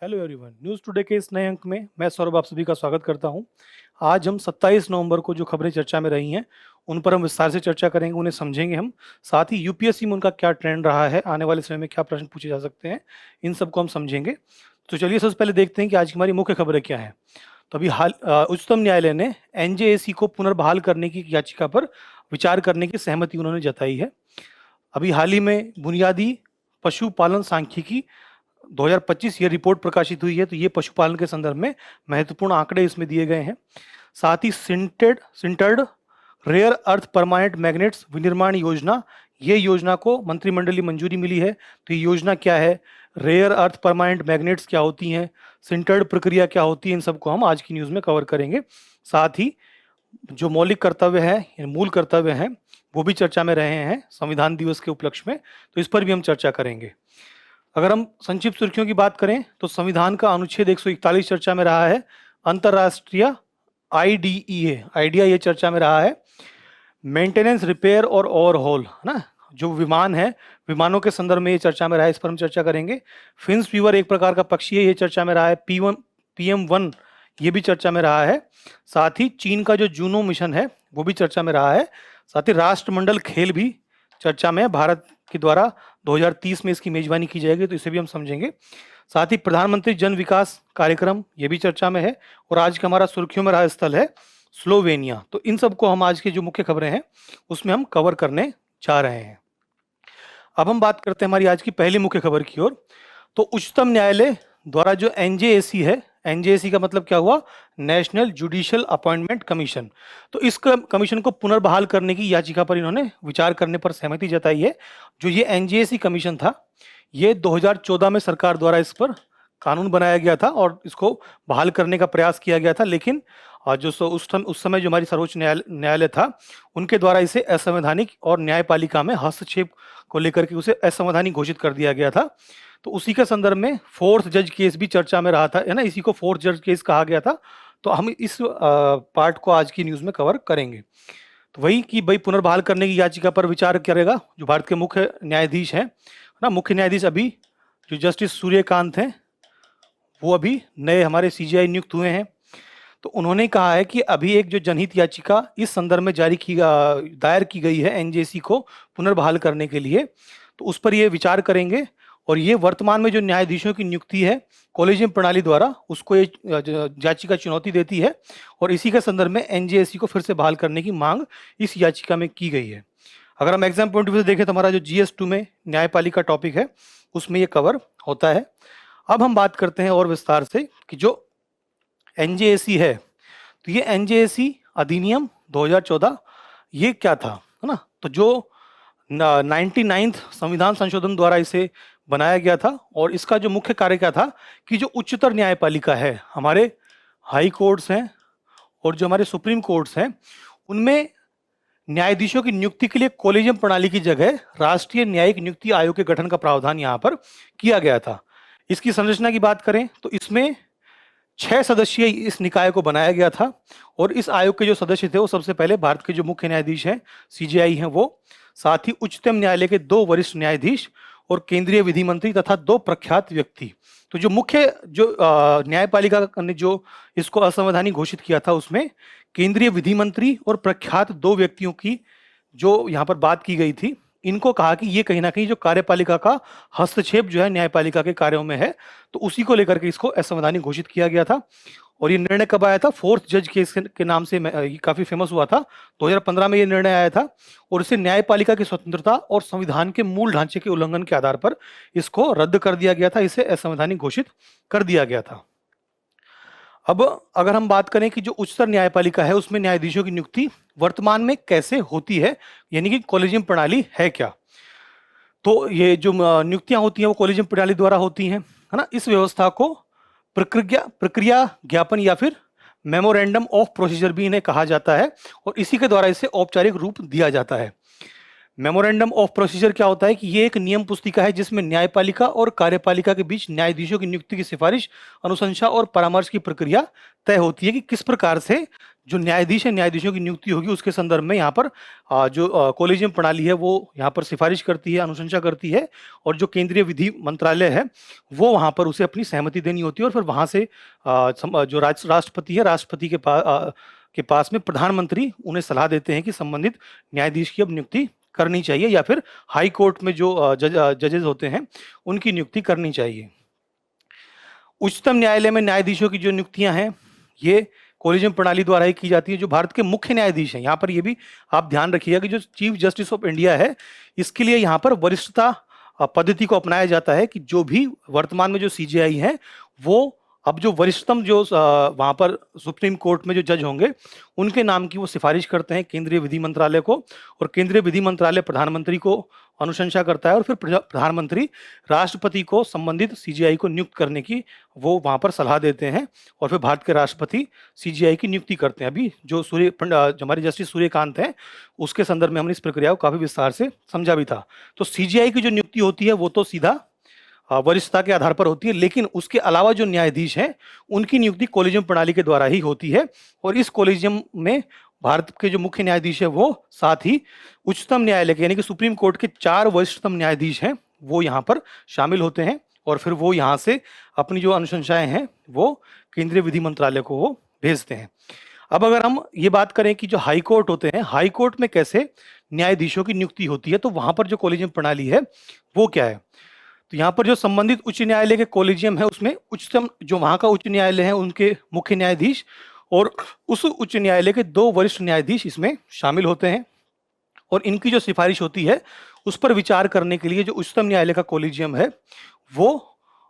Hello everyone, news today के इस नए अंक में मैं सौरभ आप सभी का स्वागत करता हूं। आज हम 27 नवंबर को जो खबरें चर्चा में रही हैं उन पर हम विस्तार से चर्चा करेंगे, उन्हें समझेंगे हम। साथ ही यूपीएससी में उनका क्या ट्रेंड रहा है, आने वाले समय में क्या प्रश्न पूछे जा सकते हैं, इन सबको हम समझेंगे। तो चलिए सबसे पहले देखते हैं कि आज की हमारी मुख्य खबरें क्या हैं। तो अभी उच्चतम न्यायालय ने एनजेएसी को पुनर्बहाल करने की याचिका पर विचार करने की सहमति उन्होंने जताई है। अभी हाल ही में बुनियादी पशुपालन सांख्यिकी 2025 ये रिपोर्ट प्रकाशित हुई है, तो ये पशुपालन के संदर्भ में महत्वपूर्ण आंकड़े इसमें दिए गए हैं। साथ ही sintered rare earth permanent magnets विनिर्माण योजना, ये योजना को मंत्रिमंडलीय मंजूरी मिली है। तो ये योजना क्या है, रेयर अर्थ परमानेंट मैग्नेट्स क्या होती हैं, सिंटर्ड प्रक्रिया क्या होती है, इन सबको हम आज की न्यूज़ में कवर करेंगे। साथ ही जो मौलिक कर्तव्य है, मूल कर्तव्य हैं, वो भी चर्चा में रहे हैं संविधान दिवस के उपलक्ष्य में, तो इस पर भी हम चर्चा करेंगे। अगर हम संक्षिप्त सुर्खियों की बात करें तो संविधान का अनुच्छेद 141 चर्चा में रहा है। अंतर्राष्ट्रीय आइडिया ये चर्चा में रहा है। मेंटेनेंस, रिपेयर और ओवरहॉल, है ना, जो विमान है, विमानों के संदर्भ में ये चर्चा में रहा है, इस पर हम चर्चा करेंगे। फिंस फीवर एक प्रकार का पक्षी है, ये चर्चा में रहा है। PM1 ये भी चर्चा में रहा है। साथ ही चीन का जो जूनो मिशन है वो भी चर्चा में रहा है। साथ ही राष्ट्रमंडल खेल भी चर्चा में है, भारत के द्वारा 2030 में इसकी मेजबानी की जाएगी, तो इसे भी हम समझेंगे। साथ ही प्रधानमंत्री जन विकास कार्यक्रम ये भी चर्चा में है। और आज का हमारा सुर्खियों में रहा स्थल है स्लोवेनिया। तो इन सबको हम आज की जो मुख्य खबरें हैं उसमें हम कवर करने जा रहे हैं। अब हम बात करते हैं हमारी आज की पहली मुख्य खबर की ओर। तो उच्चतम न्यायालय द्वारा जो एनजेएसी है, एनजेएसी का मतलब क्या हुआ, नेशनल जुडिशियल अपॉइंटमेंट कमीशन, तो इस कमीशन को पुनर्बहाल करने की याचिका पर इन्होंने विचार करने पर सहमति जताई है। जो ये एनजेएसी कमीशन था, ये 2014 में सरकार द्वारा इस पर कानून बनाया गया था और इसको बहाल करने का प्रयास किया गया था, लेकिन उस समय जो हमारी सर्वोच्च न्यायालय था, उनके द्वारा इसे असंवैधानिक और न्यायपालिका में हस्तक्षेप को लेकर के उसे असंवैधानिक घोषित कर दिया गया था। तो उसी के संदर्भ में फोर्थ जज केस भी चर्चा में रहा था, है ना, इसी को फोर्थ जज केस कहा गया था। तो हम इस पार्ट को आज की न्यूज़ में कवर करेंगे। तो वही कि भाई पुनर्बहाल करने की याचिका पर विचार करेगा जो भारत के मुख्य न्यायाधीश हैं ना। मुख्य न्यायाधीश अभी जो जस्टिस सूर्यकांत हैं, वो अभी नए हमारे सीजेआई नियुक्त हुए हैं। तो उन्होंने कहा है कि अभी एक जो जनहित याचिका इस संदर्भ में दायर की गई है एनजेसी को पुनर्बहाल करने के लिए, तो उस पर ये विचार करेंगे। और ये वर्तमान में जो न्यायाधीशों की नियुक्ति है कॉलेजियम प्रणाली द्वारा, उसको ये याचिका चुनौती देती है। और इसी के संदर्भ में एनजेएसी को फिर से बहाल करने की मांग इस याचिका में की गई है। अगर हम एग्जाम पॉइंट ऑफ व्यू से देखें तो हमारा जो GS2 में न्यायपालिका टॉपिक है उसमें ये कवर होता है। अब हम बात करते हैं और विस्तार से कि जो एनजेएसी है, तो ये एनजेएसी अधिनियम 2014 ये क्या था, है ना। तो जो 99th संविधान संशोधन द्वारा इसे बनाया गया था और इसका जो मुख्य कार्य क्या था कि जो उच्चतर न्यायपालिका है, हमारे हाई कोर्ट्स हैं और जो हमारे सुप्रीम कोर्ट्स हैं, उनमें न्यायाधीशों की नियुक्ति के लिए कॉलेजियम प्रणाली की जगह राष्ट्रीय न्यायिक नियुक्ति आयोग के गठन का प्रावधान यहाँ पर किया गया था। इसकी संरचना की बात करें तो इसमें 6 सदस्यीय इस निकाय को बनाया गया था। और इस आयोग के जो सदस्य थे वो सबसे पहले भारत के जो मुख्य न्यायाधीश हैं, CJI हैं वो, साथ ही उच्चतम न्यायालय के 2 वरिष्ठ न्यायाधीश और केंद्रीय विधि मंत्री तथा 2 प्रख्यात व्यक्ति। तो जो मुख्य जो न्यायपालिका ने जो इसको असंवैधानिक घोषित किया था, उसमें केंद्रीय विधि मंत्री और प्रख्यात 2 व्यक्तियों की जो यहाँ पर बात की गई थी, इनको कहा कि ये कहीं ना कहीं जो कार्यपालिका का हस्तक्षेप जो है न्यायपालिका के कार्यों में है, तो उसी को लेकर के इसको असंवैधानिक घोषित किया गया था। और ये निर्णय कब आया था, फोर्थ जज केस के नाम से ये काफी फेमस हुआ था। 2015 में ये निर्णय आया था और इसे न्यायपालिका की स्वतंत्रता और संविधान के मूल ढांचे के उल्लंघन के आधार पर इसको रद्द कर दिया गया था, इसे असंवैधानिक घोषित कर दिया गया था। अब अगर हम बात करें कि जो उच्चतर न्यायपालिका है उसमें न्यायाधीशों की नियुक्ति वर्तमान में कैसे होती है, यानी कि कॉलेजियम प्रणाली है क्या, तो ये जो नियुक्तियां होती हैं वो कॉलेजियम प्रणाली द्वारा होती हैं, है ना। इस व्यवस्था को प्रक्रिया ज्ञापन या फिर मेमोरेंडम ऑफ प्रोसीजर भी इन्हें कहा जाता है और इसी के द्वारा इसे औपचारिक रूप दिया जाता है। मेमोरेंडम ऑफ प्रोसीजर क्या होता है कि ये एक नियम पुस्तिका है जिसमें न्यायपालिका और कार्यपालिका के बीच न्यायाधीशों की नियुक्ति की सिफारिश, अनुशंसा और परामर्श की प्रक्रिया तय होती है कि किस प्रकार से जो न्यायाधीश है, न्यायाधीशों की नियुक्ति होगी उसके संदर्भ में यहाँ पर जो कोलेजियम प्रणाली है वो यहाँ पर सिफारिश करती है, अनुशंसा करती है, और जो केंद्रीय विधि मंत्रालय है वो वहाँ पर उसे अपनी सहमति देनी होती है, और फिर वहाँ से जो राष्ट्रपति है, राष्ट्रपति के पास में प्रधानमंत्री उन्हें सलाह देते हैं कि संबंधित न्यायाधीश की अब नियुक्ति करनी चाहिए, या फिर हाई कोर्ट में जो जजेस होते हैं उनकी नियुक्ति करनी चाहिए। उच्चतम न्यायालय में न्यायाधीशों की जो नियुक्तियां हैं ये कोलेजियम प्रणाली द्वारा ही की जाती है। जो भारत के मुख्य न्यायाधीश हैं, यहाँ पर ये भी आप ध्यान रखिएगा कि जो चीफ जस्टिस ऑफ इंडिया है इसके लिए यहाँ पर वरिष्ठता पद्धति को अपनाया जाता है कि जो भी वर्तमान में जो सीजेआई है वो अब जो वरिष्ठतम जो वहां पर सुप्रीम कोर्ट में जो जज होंगे उनके नाम की वो सिफारिश करते हैं केंद्रीय विधि मंत्रालय को, और केंद्रीय विधि मंत्रालय प्रधानमंत्री को अनुशंसा करता है, और फिर प्रधानमंत्री राष्ट्रपति को संबंधित सीजीआई को नियुक्त करने की वो वहां पर सलाह देते हैं, और फिर भारत के राष्ट्रपति सीजीआई की नियुक्ति करते हैं। अभी जो हमारे जस्टिस सूर्यकांत हैं उसके संदर्भ में हमने इस प्रक्रिया को काफी विस्तार से समझा भी था। तो सीजीआई की जो नियुक्ति होती है वो तो सीधा वरिष्ठता के आधार पर होती है, लेकिन उसके अलावा जो न्यायाधीश हैं उनकी नियुक्ति कोलेजियम प्रणाली के द्वारा ही होती है, और इस कोलेजियम में भारत के जो मुख्य न्यायाधीश है वो साथ ही उच्चतम न्यायालय के यानी कि सुप्रीम कोर्ट के 4 वरिष्ठतम न्यायाधीश हैं वो यहाँ पर शामिल होते हैं, और फिर वो यहाँ से अपनी जो अनुशंसाएं हैं वो केंद्रीय विधि मंत्रालय को वो भेजते हैं। अब अगर हम ये बात करें कि जो हाई कोर्ट होते हैं, हाई कोर्ट में कैसे न्यायाधीशों की नियुक्ति होती है, तो वहां पर जो कोलेजियम प्रणाली है वो क्या है। तो यहाँ पर जो संबंधित उच्च न्यायालय के कोलेजियम है उसमें उच्चतम जो वहां का उच्च न्यायालय है उनके मुख्य न्यायाधीश और उस उच्च न्यायालय के 2 वरिष्ठ न्यायाधीश इसमें शामिल होते हैं, और इनकी जो सिफारिश होती है उस पर विचार करने के लिए जो उच्चतम न्यायालय का कोलेजियम है वो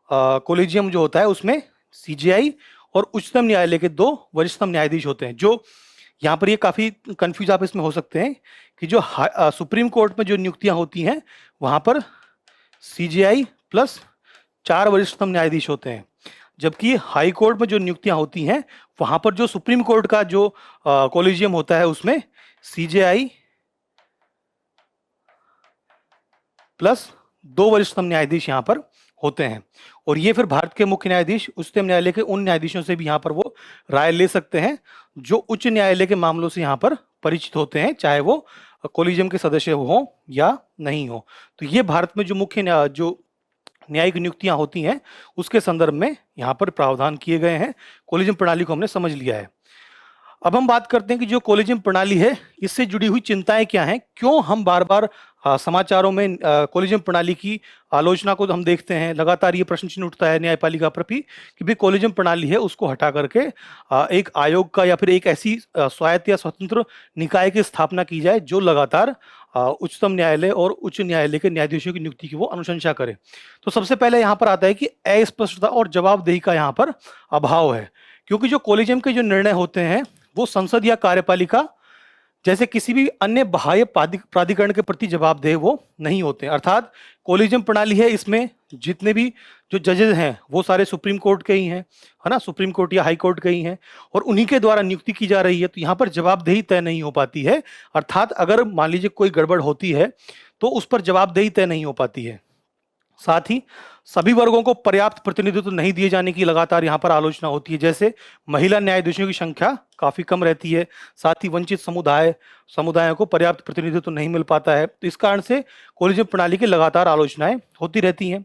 कोलेजियम जो होता है उसमें सीजेआई और उच्चतम न्यायालय के 2 वरिष्ठतम न्यायाधीश होते हैं। जो यहाँ पर ये काफी कंफ्यूज आप इसमें हो सकते हैं कि जो सुप्रीम कोर्ट में जो नियुक्तियां होती हैं वहां पर सीजीआई प्लस 4 वरिष्ठतम न्यायाधीश होते हैं, जबकि हाई कोर्ट में जो नियुक्तियां होती हैं वहां पर जो सुप्रीम कोर्ट का जो कोलेजियम होता है उसमें सीजेआई प्लस 2 वरिष्ठतम न्यायाधीश यहाँ पर होते हैं, और ये फिर भारत के मुख्य न्यायाधीश उच्चतम न्यायालय के उन न्यायाधीशों से भी यहाँ पर वो राय ले सकते हैं जो उच्च न्यायालय के मामलों से यहाँ पर परिचित होते हैं, चाहे वो कोलेजियम के सदस्य हो या नहीं हो। तो ये भारत में जो मुख्य जो न्यायिक नियुक्तियां होती हैं उसके संदर्भ में यहाँ पर प्रावधान किए गए हैं। कोलेजियम प्रणाली को हमने समझ लिया है। अब हम बात करते हैं कि जो कोलेजियम प्रणाली है इससे जुड़ी हुई चिंताएं क्या हैं, क्यों हम बार बार समाचारों में कोलेजियम प्रणाली की आलोचना को हम देखते हैं। लगातार ये प्रश्न चिन्ह उठता है न्यायपालिका पर भी कि भाई कोलेजियम प्रणाली है उसको हटा करके एक आयोग का या फिर एक ऐसी स्वायत्त या स्वतंत्र निकाय की स्थापना की जाए जो लगातार उच्चतम न्यायालय और उच्च न्यायालय के न्यायाधीशों की नियुक्ति की वो अनुशंसा करे। तो सबसे पहले यहाँ पर आता है कि अस्पष्टता और जवाबदेही का यहाँ पर अभाव है, क्योंकि जो कोलेजियम के जो निर्णय होते हैं वो संसद या कार्यपालिका जैसे किसी भी अन्य बाह्य प्राधिकरण के प्रति जवाबदेह वो नहीं होते। अर्थात कोलेजियम प्रणाली है, इसमें जितने भी जो जजेस हैं वो सारे सुप्रीम कोर्ट के ही हैं, है ना, सुप्रीम कोर्ट या हाई कोर्ट के ही हैं, और उन्हीं के द्वारा नियुक्ति की जा रही है। तो यहाँ पर जवाबदेही तय नहीं हो पाती है। अर्थात अगर मान लीजिए कोई गड़बड़ होती है तो उस पर जवाबदेही तय नहीं हो पाती है। साथ ही सभी वर्गों को पर्याप्त प्रतिनिधित्व नहीं दिए जाने की लगातार यहाँ पर आलोचना होती है। जैसे महिला न्यायाधीशों की संख्या काफी कम रहती है, साथ ही वंचित समुदायों को पर्याप्त प्रतिनिधित्व नहीं मिल पाता है। तो इस कारण से कोलेजियम प्रणाली की लगातार आलोचनाएं होती रहती हैं।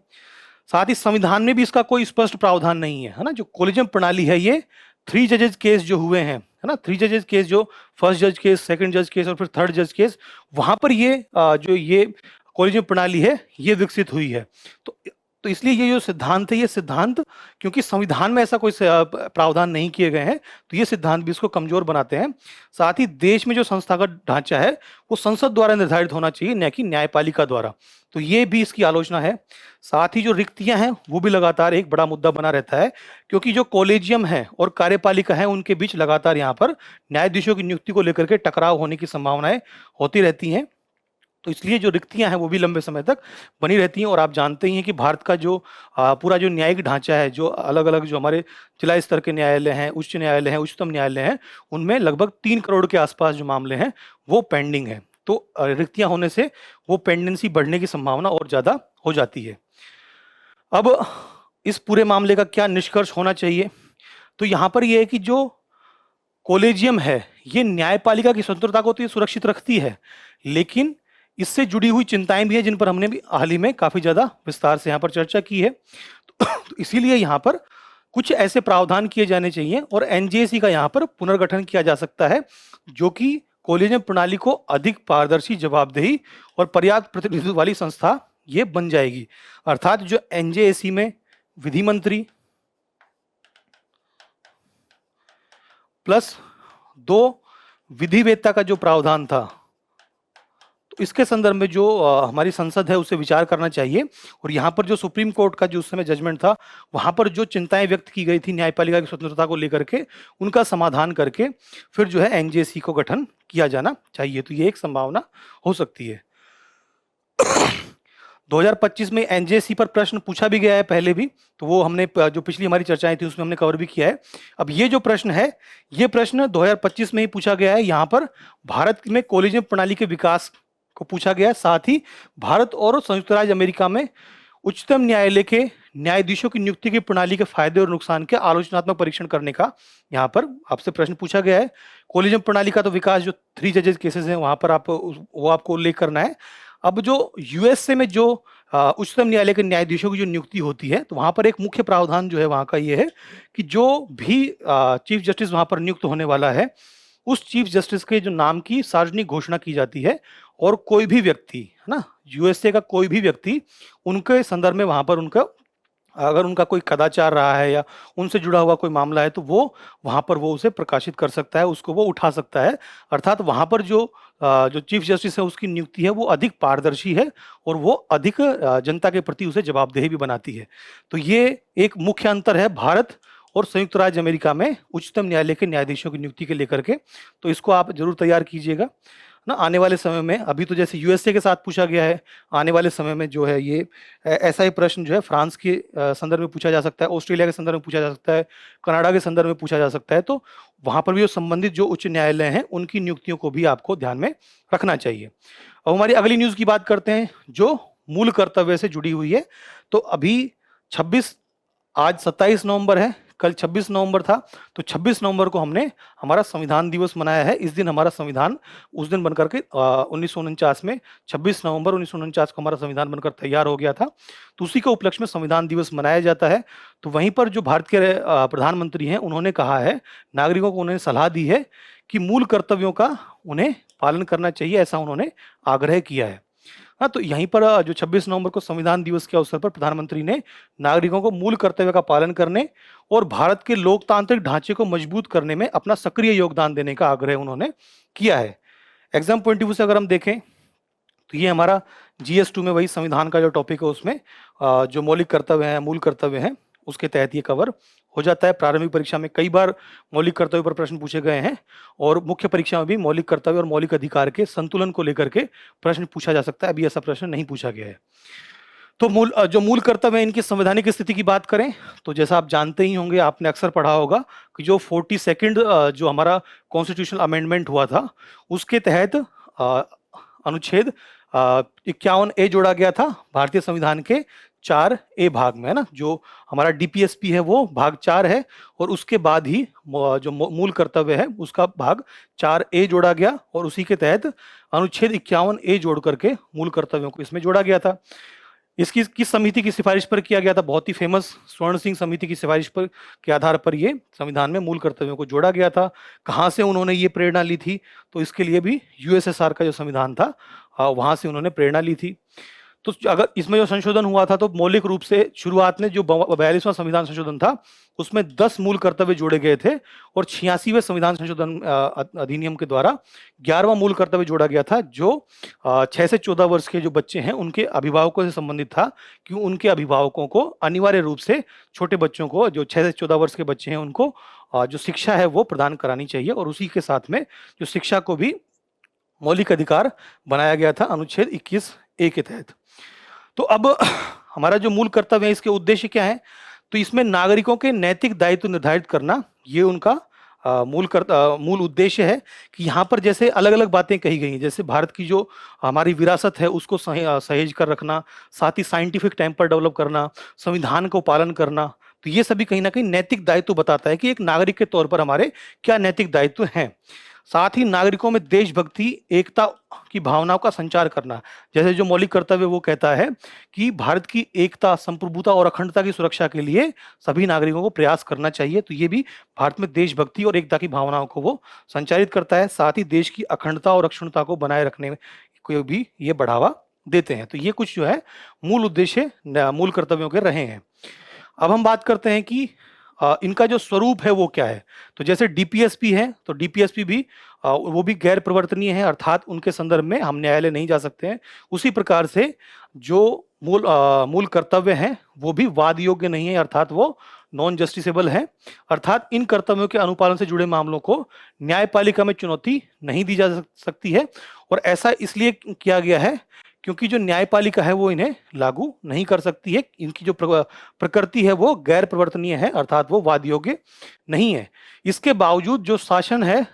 साथ ही संविधान में भी इसका कोई स्पष्ट प्रावधान नहीं है ना। जो कोलेजियम प्रणाली है ये 3 जजेस केस जो हुए हैं, है ना, 3 जजेस केस, जो फर्स्ट जज केस, सेकंड जज केस और फिर थर्ड जज केस, वहां पर ये जो ये कोलेजियम प्रणाली है ये विकसित हुई है। तो इसलिए ये जो सिद्धांत है ये सिद्धांत, क्योंकि संविधान में ऐसा कोई प्रावधान नहीं किए गए हैं तो ये सिद्धांत भी इसको कमजोर बनाते हैं। साथ ही देश में जो संस्थागत ढांचा है वो संसद द्वारा निर्धारित होना चाहिए, न कि न्यायपालिका द्वारा। तो ये भी इसकी आलोचना है। साथ ही जो रिक्तियां हैं वो भी लगातार एक बड़ा मुद्दा बना रहता है, क्योंकि जो कोलेजियम है और कार्यपालिका है उनके बीच लगातार यहाँ पर न्यायाधीशों की नियुक्ति को लेकर के टकराव होने की संभावनाएं होती रहती हैं। तो इसलिए जो रिक्तियां हैं वो भी लंबे समय तक बनी रहती हैं। और आप जानते ही हैं कि भारत का जो पूरा जो न्यायिक ढांचा है, जो अलग अलग जो हमारे जिला स्तर के न्यायालय हैं, उच्च न्यायालय हैं, उच्चतम न्यायालय हैं, उनमें लगभग 3 करोड़ के आसपास जो मामले हैं वो पेंडिंग है। तो रिक्तियां होने से वो पेंडेंसी बढ़ने की संभावना और ज्यादा हो जाती है। अब इस पूरे मामले का क्या निष्कर्ष होना चाहिए? तो यहां पर यह है कि जो कॉलेजियम है ये न्यायपालिका की स्वतंत्रता को तो ये सुरक्षित रखती है, लेकिन इससे जुड़ी हुई चिंताएं भी हैं जिन पर हमने भी हाल ही में काफी ज्यादा विस्तार से यहाँ पर चर्चा की है। तो इसीलिए यहाँ पर कुछ ऐसे प्रावधान किए जाने चाहिए और एनजेसी का यहाँ पर पुनर्गठन किया जा सकता है, जो कि कॉलेजियम प्रणाली को अधिक पारदर्शी, जवाबदेही और पर्याप्त प्रतिनिधित्व वाली संस्था ये बन जाएगी। अर्थात जो एनजेसी में विधि मंत्री प्लस 2 विधिवेत्ता का जो प्रावधान था, तो इसके संदर्भ में जो हमारी संसद है उसे विचार करना चाहिए। और यहाँ पर जो सुप्रीम कोर्ट का जो उस समय जजमेंट था, वहां पर जो चिंताएं व्यक्त की गई थी न्यायपालिका की स्वतंत्रता को लेकर के, उनका समाधान करके फिर जो है एनजेसी को गठन किया जाना चाहिए। तो ये एक संभावना हो सकती है। 2025 में एनजेसी पर प्रश्न पूछा भी गया है पहले भी, तो वो हमने जो पिछली हमारी चर्चाएं थी उसमें हमने कवर भी किया है। अब ये जो प्रश्न है, ये प्रश्न 2025 में ही पूछा गया है। यहाँ पर भारत में कॉलेजियम प्रणाली के विकास को पूछा गया है, साथ ही भारत और संयुक्त राज्य अमेरिका में उच्चतम न्यायालय के न्यायाधीशों की नियुक्ति की प्रणाली के फायदे और नुकसान के आलोचनात्मक परीक्षण करने का यहाँ पर आपसे प्रश्न पूछा गया है। कॉलेजियम प्रणाली का तो विकास जो 3 जजेस केसेस हैं वहां पर वो आपको उल्लेख करना है। अब जो यूएसए में जो उच्चतम न्यायालय के न्यायाधीशों की जो नियुक्ति होती है, तो वहां पर एक मुख्य प्रावधान जो है वहां का ये है कि जो भी चीफ जस्टिस वहां पर नियुक्त होने वाला है, उस चीफ जस्टिस के जो नाम की सार्वजनिक घोषणा की जाती है और कोई भी व्यक्ति, है ना, यूएसए का कोई भी व्यक्ति उनके संदर्भ में वहां पर उनका अगर उनका कोई कदाचार रहा है या उनसे जुड़ा हुआ कोई मामला है, तो वो वहां पर वो उसे प्रकाशित कर सकता है, उसको वो उठा सकता है। अर्थात वहां पर जो चीफ जस्टिस है उसकी नियुक्ति है वो अधिक पारदर्शी है और वो अधिक जनता के प्रति उसे जवाबदेही भी बनाती है। तो ये एक मुख्य अंतर है भारत और संयुक्त राज्य अमेरिका में उच्चतम न्यायालय के न्यायाधीशों की नियुक्ति के लेकर के। तो इसको आप जरूर तैयार कीजिएगा ना आने वाले समय में। अभी तो जैसे यूएसए के साथ पूछा गया है, आने वाले समय में जो है ये ऐसा ही प्रश्न जो है फ्रांस के संदर्भ में पूछा जा सकता है, ऑस्ट्रेलिया के संदर्भ में पूछा जा सकता है, कनाडा के संदर्भ में पूछा जा सकता है। तो वहां पर भी जो संबंधित जो उच्च न्यायालय हैं उनकी नियुक्तियों को भी आपको ध्यान में रखना चाहिए। अब हमारी अगली न्यूज की बात करते हैं जो मूल कर्तव्य से जुड़ी हुई है। तो अभी 26 आज 27 नवंबर है, कल 26 नवंबर था, तो 26 नवंबर को हमने हमारा संविधान दिवस मनाया है। इस दिन हमारा संविधान उस दिन बनकर के 1949 में 26 नवंबर 1949 को हमारा संविधान बनकर तैयार हो गया था। तो उसी के उपलक्ष्य में संविधान दिवस मनाया जाता है। तो वहीं पर जो भारत के प्रधानमंत्री हैं उन्होंने कहा है, नागरिकों को उन्होंने सलाह दी है कि मूल कर्तव्यों का उन्हें पालन करना चाहिए, ऐसा उन्होंने आग्रह किया है। हाँ, तो यहीं पर जो 26 नवंबर को संविधान दिवस के अवसर पर प्रधानमंत्री ने नागरिकों को मूल कर्तव्य का पालन करने और भारत के लोकतांत्रिक ढांचे को मजबूत करने में अपना सक्रिय योगदान देने का आग्रह उन्होंने किया है। एग्जाम पॉइंट ऑफ व्यू से अगर हम देखें तो ये हमारा GS2 में वही संविधान का जो टॉपिक है उसमें जो मौलिक कर्तव्य है, मूल कर्तव्य है, उसके तहत ये कवर हो जाता है। प्रारंभिक परीक्षा में कई बार मौलिक कर्तव्य पर प्रश्न पूछे गए हैं और मुख्य परीक्षा में भी मौलिक कर्तव्य और मौलिक अधिकार के संतुलन को लेकर के प्रश्न पूछा जा सकता है। अभी ऐसा प्रश्न नहीं पूछा गया है। तो मूल कर्तव्य है, इनकी संवैधानिक स्थिति की बात करें तो जैसा आप जानते ही होंगे, आपने अक्सर पढ़ा होगा कि जो 42nd जो हमारा कॉन्स्टिट्यूशनल अमेंडमेंट हुआ था उसके तहत अनुच्छेद 51A जोड़ा गया था भारतीय संविधान के 4A भाग में, है ना। जो हमारा DPSP है वो भाग 4 है और उसके बाद ही जो मूल कर्तव्य है उसका भाग 4A जोड़ा गया और उसी के तहत अनुच्छेद 51A जोड़ करके मूल कर्तव्यों को इसमें जोड़ा गया था। इसकी किस समिति की सिफारिश पर किया गया था? बहुत ही फेमस स्वर्ण सिंह समिति की सिफारिश पर के आधार पर ये संविधान में मूल कर्तव्यों को जोड़ा गया था। कहाँ से उन्होंने ये प्रेरणा ली थी? तो इसके लिए भी USSR का जो संविधान था वहां से उन्होंने प्रेरणा ली थी। तो अगर इसमें जो संशोधन हुआ था तो मौलिक रूप से शुरुआत में जो 42वां संविधान संशोधन था उसमें 10 मूल कर्तव्य जोड़े गए थे और 86वें संविधान संशोधन अधिनियम के द्वारा 11वां मूल कर्तव्य जोड़ा गया था जो 6 से 14 वर्ष के जो बच्चे हैं उनके अभिभावकों से संबंधित था कि उनके अभिभावकों को अनिवार्य रूप से छोटे बच्चों को, जो 6 से 14 वर्ष के बच्चे हैं, उनको जो शिक्षा है वो प्रदान करानी चाहिए और उसी के साथ में जो शिक्षा को भी मौलिक अधिकार बनाया गया था अनुच्छेद 21A के तहत। तो अब हमारा जो मूल कर्तव्य है इसके उद्देश्य क्या है? तो इसमें नागरिकों के नैतिक दायित्व निर्धारित करना ये उनका मूल उद्देश्य है कि यहाँ पर जैसे अलग अलग बातें कही गई हैं, जैसे भारत की जो हमारी विरासत है उसको सहेज कर रखना, साथ ही साइंटिफिक टेम्पर डेवलप करना, संविधान को पालन करना, तो ये सभी कहीं ना कहीं नैतिक दायित्व बताता है कि एक नागरिक के तौर पर हमारे क्या नैतिक दायित्व हैं। साथ ही नागरिकों में देशभक्ति, एकता की भावनाओं का संचार करना, जैसे जो मौलिक कर्तव्य वो कहता है कि भारत की एकता, संप्रभुता और अखंडता की सुरक्षा के लिए सभी नागरिकों को प्रयास करना चाहिए। तो ये भी भारत में देशभक्ति और एकता की भावनाओं को वो संचारित करता है। साथ ही देश की अखंडता और अक्षुण्णता को बनाए रखने को भी ये बढ़ावा देते हैं। तो ये कुछ जो है मूल उद्देश्य, मूल कर्तव्यों के रहे हैं। अब हम बात करते हैं कि इनका जो स्वरूप है वो क्या है। तो जैसे डीपीएसपी है, तो डीपीएसपी भी वो भी गैर प्रवर्तनीय है, अर्थात उनके संदर्भ में हम न्यायालय नहीं जा सकते हैं। उसी प्रकार से जो मूल कर्तव्य हैं वो भी वाद योग्य नहीं है, अर्थात वो नॉन जस्टिसेबल है। अर्थात इन कर्तव्यों के अनुपालन से जुड़े मामलों को न्यायपालिका में चुनौती नहीं दी जा सकती है, और ऐसा इसलिए किया गया है क्योंकि जो न्यायपालिका है वो इन्हें लागू नहीं कर सकती है। इनकी जो प्रकृति है वो गैर प्रवर्तनीय है, अर्थात वो वाद योग्य नहीं है। इसके बावजूद जो शासन है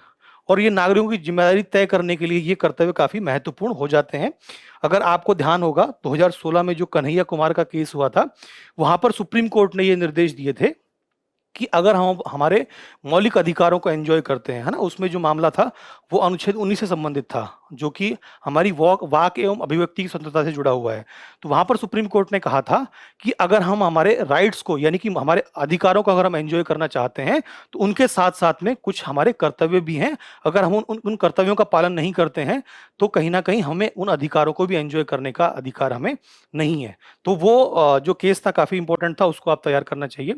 और ये नागरिकों की जिम्मेदारी तय करने के लिए ये कर्तव्य काफी महत्वपूर्ण हो जाते हैं। अगर आपको ध्यान होगा 2016 में जो कन्हैया कुमार का केस हुआ था, वहां पर सुप्रीम कोर्ट ने ये निर्देश दिए थे कि अगर हम हमारे मौलिक अधिकारों को एंजॉय करते हैं, है ना, उसमें जो मामला था वो अनुच्छेद 19 से संबंधित था, जो कि हमारी वाक एवं अभिव्यक्ति की स्वतंत्रता से जुड़ा हुआ है। तो वहां पर सुप्रीम कोर्ट ने कहा था कि अगर हम हमारे राइट्स को, यानी कि हमारे अधिकारों को अगर हम एंजॉय करना चाहते हैं तो उनके साथ साथ में कुछ हमारे कर्तव्य भी हैं। अगर हम उन कर्तव्यों का पालन नहीं करते हैं तो कहीं ना कहीं हमें उन अधिकारों को भी एंजॉय करने का अधिकार हमें नहीं है। तो वो जो केस था काफी इंपॉर्टेंट था, उसको आप तैयार करना चाहिए।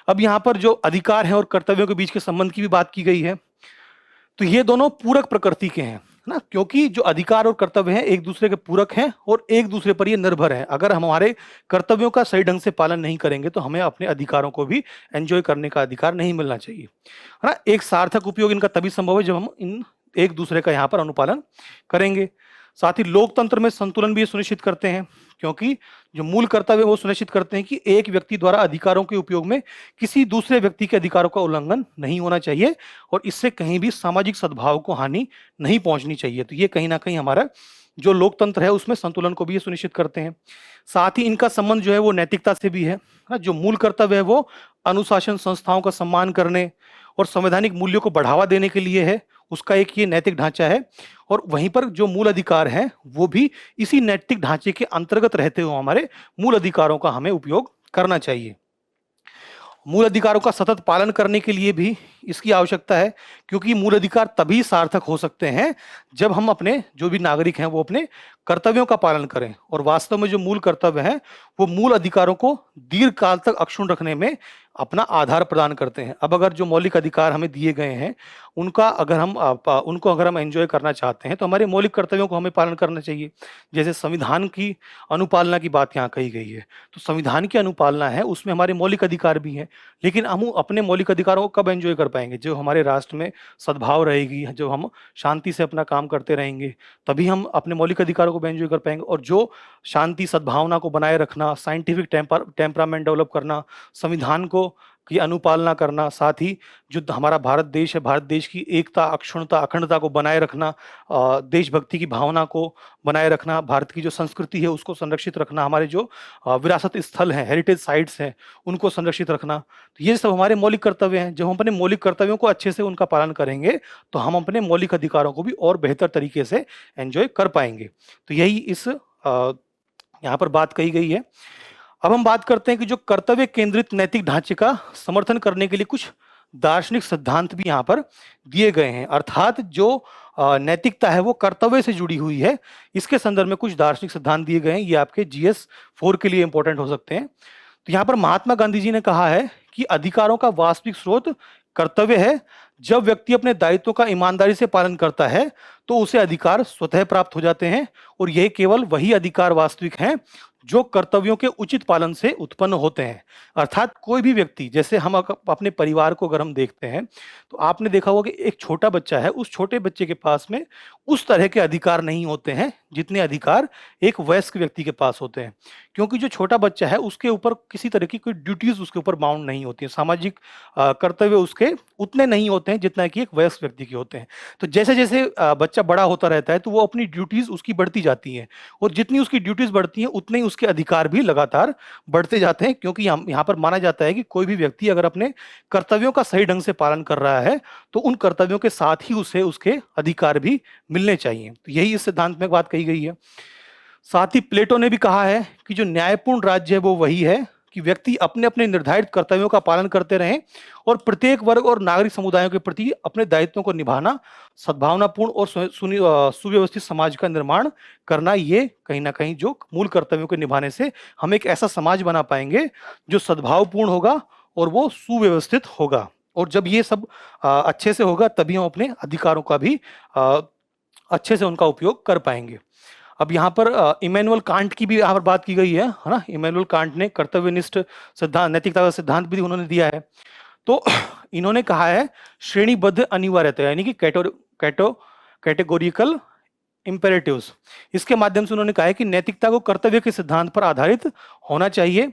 अब यहाँ पर जो अधिकार है और कर्तव्यों के बीच के संबंध की भी बात की गई है। तो ये दोनों पूरक प्रकृति के हैं ना, क्योंकि जो अधिकार और कर्तव्य हैं एक दूसरे के पूरक हैं और एक दूसरे पर ये निर्भर है। अगर हम हमारे कर्तव्यों का सही ढंग से पालन नहीं करेंगे तो हमें अपने अधिकारों को भी एंजॉय करने का अधिकार नहीं मिलना चाहिए, है ना। एक सार्थक उपयोग इनका तभी संभव है जब हम इन एक दूसरे का यहाँ पर अनुपालन करेंगे। साथ ही लोकतंत्र में संतुलन भी सुनिश्चित करते हैं, क्योंकि जो मूल कर्तव्य वो सुनिश्चित करते हैं कि एक व्यक्ति द्वारा अधिकारों के उपयोग में किसी दूसरे व्यक्ति के अधिकारों का उल्लंघन नहीं होना चाहिए और इससे कहीं भी सामाजिक सद्भाव को हानि नहीं पहुंचनी चाहिए। तो ये कहीं ना कहीं हमारा जो लोकतंत्र है उसमें संतुलन को भी ये सुनिश्चित करते हैं। साथ ही इनका संबंध जो है वो नैतिकता से भी है। जो मूल कर्तव्य है वो अनुशासन, संस्थाओं का सम्मान करने और संवैधानिक मूल्यों को बढ़ावा देने के लिए है, उसका एक ये नैतिक ढांचा है। और वहीं पर जो मूल अधिकार है वो भी इसी नैतिक ढांचे के अंतर्गत रहते हुए हमारे मूल अधिकारों का हमें उपयोग करना चाहिए। मूल अधिकारों का सतत पालन करने के लिए भी इसकी आवश्यकता है, क्योंकि मूल अधिकार तभी सार्थक हो सकते हैं जब हम अपने जो भी नागरिक हैं वो अपने कर्तव्यों का पालन करें। और वास्तव में जो मूल कर्तव्य है वो मूल अधिकारों को दीर्घकाल तक अक्षुण्ण रखने में अपना आधार प्रदान करते हैं। अब अगर जो मौलिक अधिकार हमें दिए गए हैं उनको अगर हम एंजॉय करना चाहते हैं तो हमारे मौलिक कर्तव्यों को हमें पालन करना चाहिए। जैसे संविधान की अनुपालना की बात यहाँ कही गई है, तो संविधान की अनुपालना है उसमें हमारे मौलिक अधिकार भी हैं, लेकिन हम अपने मौलिक अधिकारों को कब एंजॉय कर पाएंगे? जो हमारे राष्ट्र में सद्भाव रहेगी, जो हम शांति से अपना काम करते रहेंगे, तभी हम अपने मौलिक अधिकारों को एंजॉय कर पाएंगे। और जो शांति सद्भावना को बनाए रखना, साइंटिफिक टेम्परामेंट डेवलप करना, संविधान को की अनुपालना करना, साथ ही जो हमारा भारत देश है, भारत देश की एकता, अक्षुण्णता, अखंडता को बनाए रखना, देशभक्ति की भावना को बनाए रखना, भारत की जो संस्कृति है उसको संरक्षित रखना, हमारे जो विरासत स्थल हैं, हेरिटेज साइट्स हैं, उनको संरक्षित रखना, तो ये सब हमारे मौलिक कर्तव्य हैं। जब हम अपने मौलिक कर्तव्यों को अच्छे से उनका पालन करेंगे तो हम अपने मौलिक अधिकारों को भी और बेहतर तरीके से एंजॉय कर पाएंगे। तो यही इस यहाँ पर बात कही गई है। अब हम बात करते हैं कि जो कर्तव्य केंद्रित नैतिक ढांचे का समर्थन करने के लिए कुछ दार्शनिक सिद्धांत भी यहाँ पर दिए गए हैं, अर्थात जो नैतिकता है वो कर्तव्य से जुड़ी हुई है। इसके संदर्भ में कुछ दार्शनिक सिद्धांत दिए गए हैं, ये आपके GS 4 के लिए इंपॉर्टेंट हो सकते हैं। तो यहाँ पर महात्मा गांधी जी ने कहा है कि अधिकारों का वास्तविक स्रोत कर्तव्य है। जब व्यक्ति अपने दायित्वों का ईमानदारी से पालन करता है तो उसे अधिकार स्वतः प्राप्त हो जाते हैं, और यह केवल वही अधिकार वास्तविक हैं जो कर्तव्यों के उचित पालन से उत्पन्न होते हैं। अर्थात कोई भी व्यक्ति, जैसे हम अपने परिवार को अगर हम देखते हैं तो आपने देखा होगा कि एक छोटा बच्चा है, उस छोटे बच्चे के पास में उस तरह के अधिकार नहीं होते हैं जितने अधिकार एक वयस्क व्यक्ति के पास होते हैं। क्योंकि जो छोटा बच्चा है उसके ऊपर किसी तरह की कोई ड्यूटीज उसके ऊपर बाउंड नहीं होती है, सामाजिक कर्तव्य उसके उतने नहीं होते हैं जितना कि एक वयस्क व्यक्ति के होते हैं। तो जैसे जैसे बच्चा बड़ा होता रहता है तो वो अपनी ड्यूटीज उसकी बढ़ती जाती हैं, और जितनी उसकी ड्यूटीज बढ़ती हैं उतने ही उसके अधिकार भी लगातार बढ़ते जाते हैं। क्योंकि यहाँ पर माना जाता है कि कोई भी व्यक्ति अगर अपने कर्तव्यों का सही ढंग से पालन कर रहा है तो उन कर्तव्यों के साथ ही उसे उसके अधिकार भी मिलने चाहिए। तो यही इस सिद्धांत में बात कही गई है। साथ ही प्लेटो ने भी कहा है कि जो न्यायपूर्ण राज्य है वो वही है कि व्यक्ति अपने अपने निर्धारित कर्तव्यों का पालन करते रहें और प्रत्येक वर्ग और नागरिक समुदायों के प्रति अपने दायित्वों को निभाना, सद्भावनापूर्ण और सुव्यवस्थित समाज का निर्माण करना, ये कहीं ना कहीं जो मूल कर्तव्यों को निभाने से हम एक ऐसा समाज बना पाएंगे जो सद्भावपूर्ण होगा और वो सुव्यवस्थित होगा। और जब ये सब अच्छे से होगा तभी हम अपने अधिकारों का भी अच्छे से उनका उपयोग कर पाएंगे। अब यहाँ पर इमैनुअल कांट की भी यहाँ पर बात की गई है ना। इमैनुअल कांट ने कर्तव्यनिष्ठ सिद्धांत, नैतिकता का सिद्धांत भी उन्होंने दिया है। तो इन्होंने कहा है श्रेणीबद्ध अनिवार्यता, यानी कि कैटेगोरिकल इंपेरेटिव्स। इसके माध्यम से उन्होंने कहा है कि नैतिकता को कर्तव्य के सिद्धांत पर आधारित होना चाहिए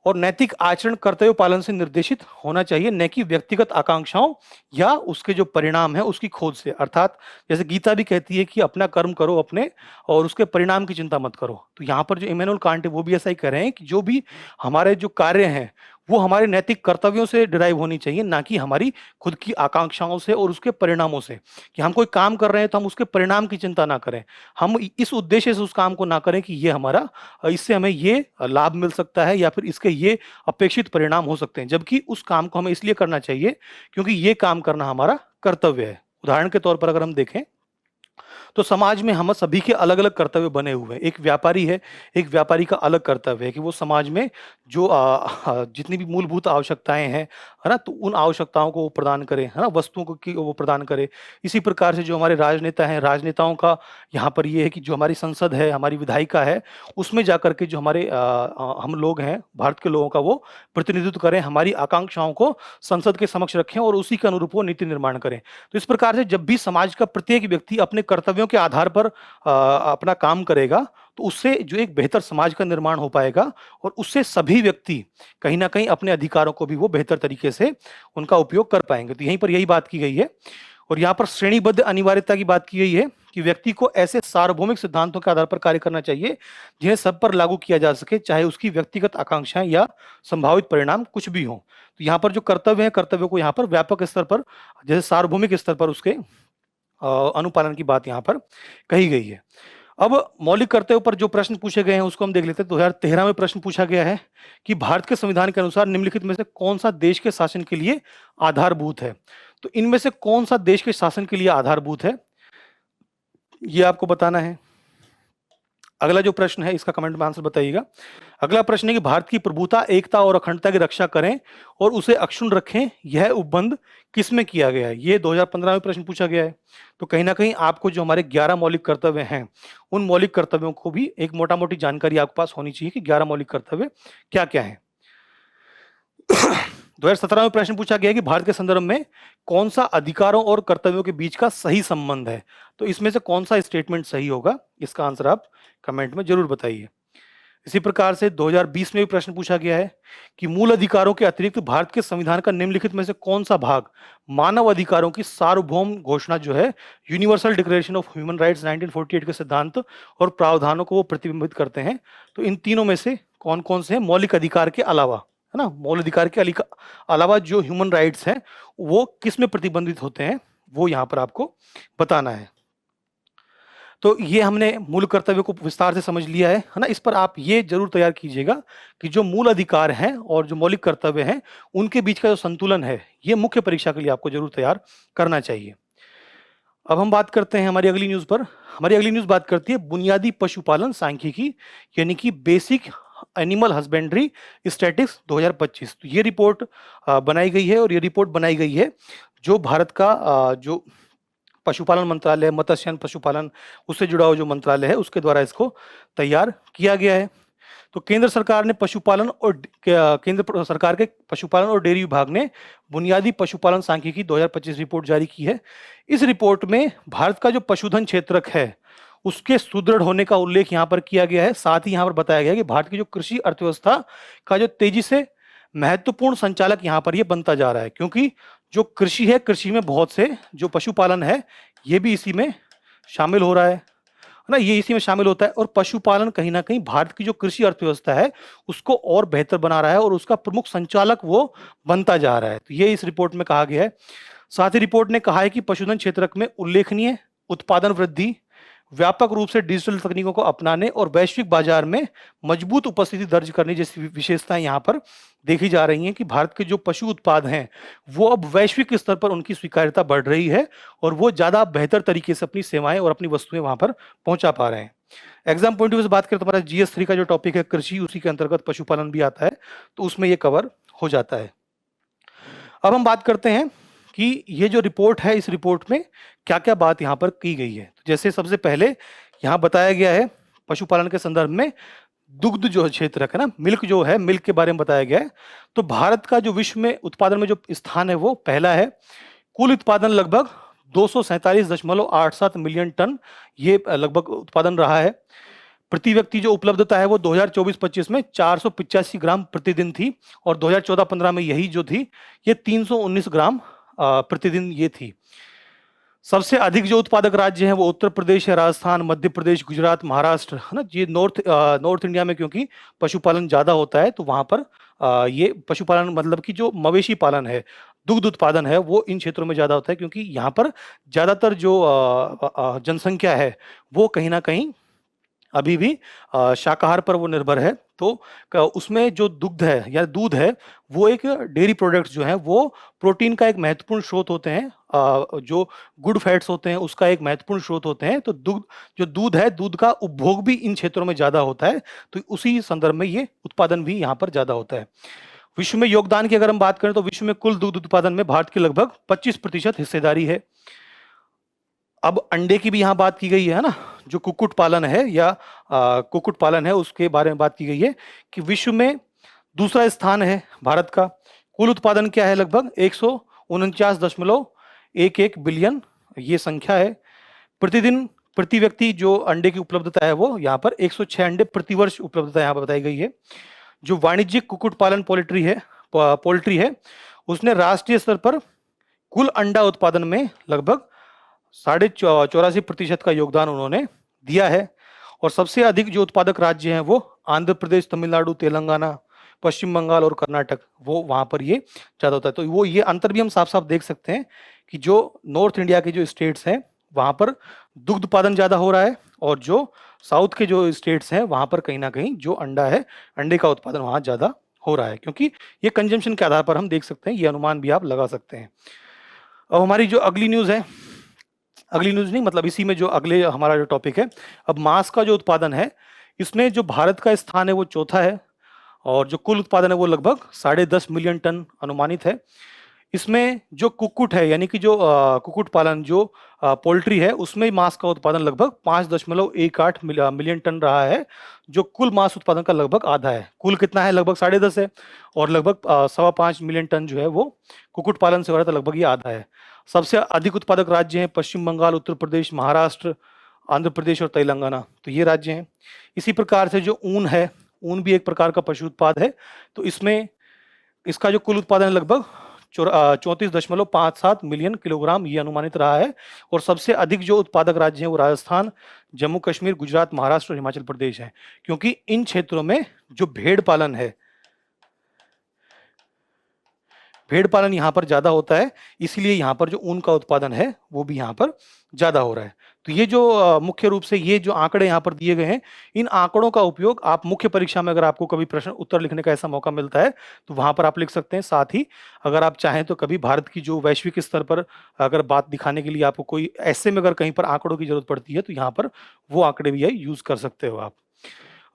और नैतिक आचरण कर्तव्य पालन से निर्देशित होना चाहिए, न कि व्यक्तिगत आकांक्षाओं या उसके जो परिणाम है उसकी खोज से। अर्थात जैसे गीता भी कहती है कि अपना कर्म करो अपने और उसके परिणाम की चिंता मत करो। तो यहाँ पर जो इमैनुअल कांट है वो भी ऐसा ही कह रहे हैं कि जो भी हमारे जो कार्य हैं वो हमारे नैतिक कर्तव्यों से डिराइव होनी चाहिए, ना कि हमारी खुद की आकांक्षाओं से और उसके परिणामों से। कि हम कोई काम कर रहे हैं तो हम उसके परिणाम की चिंता ना करें, हम इस उद्देश्य से उस काम को ना करें कि ये हमारा, इससे हमें ये लाभ मिल सकता है या फिर इसके ये अपेक्षित परिणाम हो सकते हैं, जबकि उस काम को हमें इसलिए करना चाहिए क्योंकि ये काम करना हमारा कर्तव्य है। उदाहरण के तौर पर अगर हम देखें तो समाज में हम सभी के अलग अलग कर्तव्य बने हुए हैं। एक व्यापारी है, एक व्यापारी का अलग कर्तव्य है कि वो समाज में जो जितनी भी मूलभूत आवश्यकताएं हैं, है ना, तो उन आवश्यकताओं को वो प्रदान करे, है ना, वस्तुओं को की वो प्रदान करे। इसी प्रकार से जो हमारे राजनेता हैं, राजनेताओं का यहाँ पर ये है कि जो हमारी संसद है, हमारी विधायिका है, उसमें जाकर के जो हमारे हम लोग हैं, भारत के लोगों का वो प्रतिनिधित्व करें, हमारी आकांक्षाओं को संसद के समक्ष रखें और उसी के अनुरूप वो नीति निर्माण करें। तो इस प्रकार से जब भी समाज का प्रत्येक व्यक्ति अपने कर्तव्यों के आधार पर अपना काम करेगा तो उससे जो एक बेहतर समाज का निर्माण हो पाएगा और उससे सभी व्यक्ति कहीं ना कहीं अपने अधिकारों को भी वो बेहतर तरीके से उनका उपयोग कर पाएंगे। तो यहीं पर यही बात की गई है। और यहाँ पर श्रेणीबद्ध अनिवार्यता की बात की गई है कि व्यक्ति को ऐसे सार्वभौमिक सिद्धांतों के आधार पर कार्य करना चाहिए जिन्हें सब पर लागू किया जा सके, चाहे उसकी व्यक्तिगत आकांक्षाएं या संभावित परिणाम कुछ भी हों। तो यहाँ पर जो कर्तव्य है, कर्तव्य को यहाँ पर व्यापक स्तर पर, जैसे सार्वभौमिक स्तर पर उसके अनुपालन की बात यहाँ पर कही गई है। अब मौलिक कर्तव्यों पर जो प्रश्न पूछे गए हैं उसको हम देख लेते हैं। 2013 में प्रश्न पूछा गया है कि भारत के संविधान के अनुसार निम्नलिखित में से कौन सा देश के शासन के लिए आधारभूत है। तो इनमें से कौन सा देश के शासन के लिए आधारभूत है, ये आपको बताना है। अगला जो प्रश्न है इसका कमेंट में आंसर बताइएगा। अगला प्रश्न है कि भारत की प्रभुता, एकता और अखंडता की रक्षा करें और उसे अक्षुण्ण रखें, यह उपबंध किसमें किया गया है। ये 2015 में प्रश्न पूछा गया है। तो कहीं ना कहीं आपको जो हमारे 11 मौलिक कर्तव्य हैं उन मौलिक कर्तव्यों को भी एक मोटा मोटी जानकारी आपके पास होनी चाहिए कि 11 मौलिक कर्तव्य क्या क्या है। 2017 में प्रश्न पूछा गया कि भारत के संदर्भ में कौन सा अधिकारों और कर्तव्यों के बीच का सही संबंध है। तो इसमें से कौन सा स्टेटमेंट सही होगा, इसका आंसर आप कमेंट में जरूर बताइए। इसी प्रकार से 2020 में भी प्रश्न पूछा गया है कि मूल अधिकारों के अतिरिक्त भारत के संविधान का निम्नलिखित में से कौन सा भाग मानव अधिकारों की सार्वभौम घोषणा जो है, universal declaration of human rights 1948 के सिद्धांत और प्रावधानों को वो प्रतिबिंबित करते हैं। तो इन तीनों में से कौन कौन से हैं मौलिक अधिकार के अलावा, है ना, मौलिक अधिकार के अलावा जो ह्यूमन राइट्स हैं वो किस में प्रतिबंधित होते हैं, वो यहाँ पर आपको बताना है। तो ये हमने मूल कर्तव्य को विस्तार से समझ लिया है ना। इस पर आप ये जरूर तैयार कीजिएगा कि जो मूल अधिकार हैं और जो मौलिक कर्तव्य हैं उनके बीच का जो संतुलन है ये मुख्य परीक्षा के लिए आपको जरूर तैयार करना चाहिए। अब हम बात करते हैं हमारी अगली न्यूज पर। हमारी अगली न्यूज बात करती है बुनियादी पशुपालन सांख्यिकी, यानी कि बेसिक एनिमल हस्बेंड्री स्टैटिस्टिक्स 2025। तो ये रिपोर्ट बनाई गई है और ये रिपोर्ट बनाई गई है जो भारत का जो पशुपालन मंत्रालय, मत्स्य पशुपालन, उससे जुड़ा हुआ जो मंत्रालय है उसके द्वारा इसको तैयार किया गया है। तो केंद्र सरकार ने पशुपालन और केंद्र सरकार के पशुपालन और डेयरी विभाग ने बुनियादी पशुपालन सांख्यिकी 2025 रिपोर्ट जारी की है। इस रिपोर्ट में भारत का जो पशुधन क्षेत्रक है उसके सुदृढ़ होने का उल्लेख यहाँ पर किया गया है। साथ ही यहाँ पर बताया गया है कि भारत की जो कृषि अर्थव्यवस्था का जो तेजी से महत्वपूर्ण संचालक यहाँ पर ये बनता जा रहा है, क्योंकि जो कृषि है, कृषि में बहुत से जो पशुपालन है ये भी इसी में शामिल हो रहा है ना, ये इसी में शामिल होता है। और पशुपालन कहीं ना कहीं भारत की जो कृषि अर्थव्यवस्था है उसको और बेहतर बना रहा है और उसका प्रमुख संचालक वो बनता जा रहा है। तो ये इस रिपोर्ट में कहा गया है। साथ ही रिपोर्ट ने कहा है कि पशुधन क्षेत्र में उल्लेखनीय उत्पादन वृद्धि, व्यापक रूप से डिजिटल तकनीकों को अपनाने और वैश्विक बाजार में मजबूत उपस्थिति दर्ज करने जैसी विशेषताएं यहाँ पर देखी जा रही हैं कि भारत के जो पशु उत्पाद हैं वो अब वैश्विक स्तर पर उनकी स्वीकार्यता बढ़ रही है और वो ज़्यादा बेहतर तरीके से अपनी सेवाएं और अपनी वस्तुएं वहां पर पहुंचा पा रहे हैं। एग्जाम पॉइंट ऑफ व्यू से बात करें तो हमारा GS3 का जो टॉपिक है कृषि, उसी के अंतर्गत पशुपालन भी आता है, तो उसमें ये कवर हो जाता है। अब हम बात करते हैं कि ये जो रिपोर्ट है इस रिपोर्ट में क्या क्या बात यहाँ पर की गई है। तो जैसे सबसे पहले यहाँ बताया गया है पशुपालन के संदर्भ में दुग्ध जो क्षेत्र है ना, मिल्क जो है, मिल्क के बारे में बताया गया है। तो भारत का जो विश्व में उत्पादन में जो स्थान है वो पहला है। कुल उत्पादन लगभग 247.87 मिलियन टन ये लगभग उत्पादन रहा है। प्रति व्यक्ति जो उपलब्धता है वो 2024-25 में 485 ग्राम प्रतिदिन थी और 2014-15 में यही जो थी ये 319 ग्राम प्रतिदिन ये थी। सबसे अधिक जो उत्पादक राज्य हैं वो उत्तर प्रदेश है, राजस्थान, मध्य प्रदेश, गुजरात, महाराष्ट्र है ना। ये नॉर्थ इंडिया में क्योंकि पशुपालन ज्यादा होता है तो वहां पर ये पशुपालन मतलब कि जो मवेशी पालन है, दुग्ध उत्पादन है वो इन क्षेत्रों में ज्यादा होता है, क्योंकि यहाँ पर ज्यादातर जो जनसंख्या है वो कहीं ना कहीं अभी भी शाकाहार पर वो निर्भर है। तो उसमें जो दुग्ध है या दूध है वो एक डेयरी प्रोडक्ट्स जो हैं वो प्रोटीन का एक महत्वपूर्ण स्रोत होते हैं, जो गुड फैट्स होते हैं उसका एक महत्वपूर्ण स्रोत होते हैं। तो दूध है, दूध का उपभोग भी इन क्षेत्रों में ज्यादा होता है, तो उसी संदर्भ में ये उत्पादन भी यहाँ पर ज्यादा होता है। विश्व में योगदान की अगर हम बात करें तो विश्व में कुल दूध उत्पादन में भारत की लगभग 25% हिस्सेदारी है। अब अंडे की भी यहाँ बात की गई है ना, जो कुक्कुट पालन है या कुक्कुट पालन है उसके बारे में बात की गई है कि विश्व में दूसरा स्थान है भारत का। कुल उत्पादन क्या है, लगभग 149.11 बिलियन ये संख्या है। प्रतिदिन प्रति व्यक्ति जो अंडे की उपलब्धता है वो यहाँ पर 106 अंडे प्रति वर्ष उपलब्धता यहाँ पर बताई गई है। जो वाणिज्यिक कुक्कुट पालन पोल्ट्री है उसने राष्ट्रीय स्तर पर कुल अंडा उत्पादन में लगभग 84.5% का योगदान उन्होंने दिया है। और सबसे अधिक जो उत्पादक राज्य हैं वो आंध्र प्रदेश, तमिलनाडु, तेलंगाना, पश्चिम बंगाल और कर्नाटक, वो वहां पर ये ज्यादा होता है। तो वो ये अंतर भी हम साफ साफ देख सकते हैं कि जो नॉर्थ इंडिया के जो स्टेट्स हैं वहां पर दुग्ध उत्पादन ज्यादा हो रहा है और जो साउथ के जो स्टेट्स हैं वहां पर कहीं ना कहीं जो अंडा है, अंडे का उत्पादन वहां ज्यादा हो रहा है, क्योंकि ये कंजम्पशन के आधार पर हम देख सकते हैं, ये अनुमान भी आप लगा सकते हैं। अब हमारी जो अगली न्यूज है, अगली न्यूज नहीं मतलब इसी में जो अगले हमारा जो टॉपिक है, अब मांस का जो उत्पादन है इसमें जो भारत का स्थान है वो चौथा है और जो कुल उत्पादन है वो लगभग 10.5 मिलियन टन अनुमानित है। इसमें जो कुक्कुट है यानी कि जो कुक्कुट पालन जो पोल्ट्री है उसमें मांस का उत्पादन लगभग 5.18 मिलियन टन रहा है, जो कुल मांस उत्पादन का लगभग आधा है। कुल कितना है, लगभग 10.5 है और लगभग 5.25 मिलियन टन जो है वो कुक्कुट पालन से हो रहा था, लगभग ये आधा है। सबसे अधिक उत्पादक राज्य हैं पश्चिम बंगाल, उत्तर प्रदेश, महाराष्ट्र, आंध्र प्रदेश और तेलंगाना, तो ये राज्य हैं। इसी प्रकार से जो ऊन है, ऊन भी एक प्रकार का पशु उत्पाद है, तो इसमें इसका जो कुल उत्पादन लगभग 34.57 मिलियन किलोग्राम ये अनुमानित रहा है। और सबसे अधिक जो उत्पादक राज्य हैं वो राजस्थान, जम्मू कश्मीर, गुजरात, महाराष्ट्र और हिमाचल प्रदेश है, क्योंकि इन क्षेत्रों में जो भेड़ पालन है, भेड़ पालन यहाँ पर ज्यादा होता है, इसलिए यहाँ पर जो ऊन का उत्पादन है वो भी यहाँ पर ज्यादा हो रहा है। तो ये जो मुख्य रूप से ये जो आंकड़े यहाँ पर दिए गए हैं, इन आंकड़ों का उपयोग आप मुख्य परीक्षा में अगर आपको कभी प्रश्न उत्तर लिखने का ऐसा मौका मिलता है तो वहां पर आप लिख सकते हैं। साथ ही अगर आप चाहें तो कभी भारत की जो वैश्विक स्तर पर अगर बात दिखाने के लिए आपको कोई ऐसे में अगर कहीं पर आंकड़ों की जरूरत पड़ती है तो यहाँ पर वो आंकड़े भी यूज कर सकते हो आप।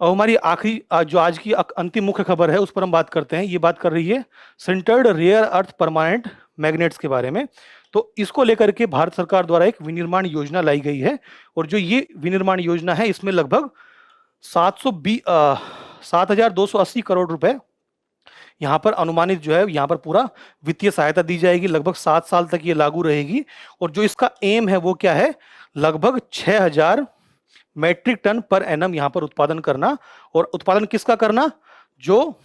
और हमारी आखिरी जो आज की अंतिम मुख्य खबर है उस पर हम बात करते हैं। ये बात कर रही है sintered rare earth permanent magnets के बारे में। तो इसको लेकर के भारत सरकार द्वारा एक विनिर्माण योजना लाई गई है और जो ये विनिर्माण योजना है इसमें लगभग 7,280 करोड़ रुपए यहाँ पर अनुमानित जो है यहाँ पर पूरा वित्तीय सहायता दी जाएगी। लगभग 7 साल तक ये लागू रहेगी और जो इसका एम है वो क्या है, लगभग 6,000 मैट्रिक टन पर एनम यहाँ पर उत्पादन करना। और उत्पादन किसका करना, जो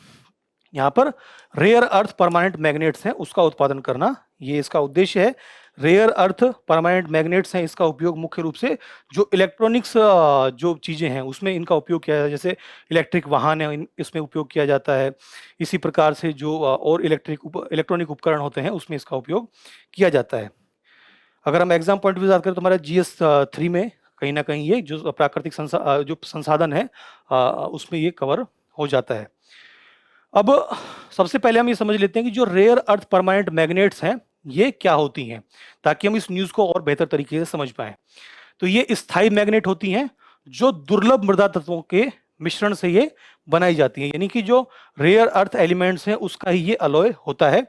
यहाँ पर रेयर अर्थ परमानेंट मैग्नेट्स हैं उसका उत्पादन करना, ये इसका उद्देश्य है। रेयर अर्थ परमानेंट मैग्नेट्स हैं, इसका उपयोग मुख्य रूप से जो इलेक्ट्रॉनिक्स जो चीजें हैं उसमें इनका उपयोग किया जाता है, जैसे इलेक्ट्रिक वाहन है इसमें उपयोग किया जाता है। इसी प्रकार से जो और इलेक्ट्रॉनिक उपकरण होते हैं उसमें इसका उपयोग किया जाता है। अगर हम एग्जाम पॉइंट ऑफ व्यू बात करें तो हमारा GS3 में कहीं ना कहीं ये जो प्राकृतिक जो संसाधन है उसमें ये कवर हो जाता है। अब सबसे पहले हम ये समझ लेते हैं कि जो रेयर अर्थ परमानेंट मैग्नेट्स हैं ये क्या होती हैं, ताकि हम इस न्यूज को और बेहतर तरीके से समझ पाएं। तो ये स्थायी मैग्नेट होती हैं जो दुर्लभ मृदा तत्वों के मिश्रण से ये बनाई जाती है, यानी कि जो रेयर अर्थ एलिमेंट्स हैं उसका ही ये अलॉय होता है।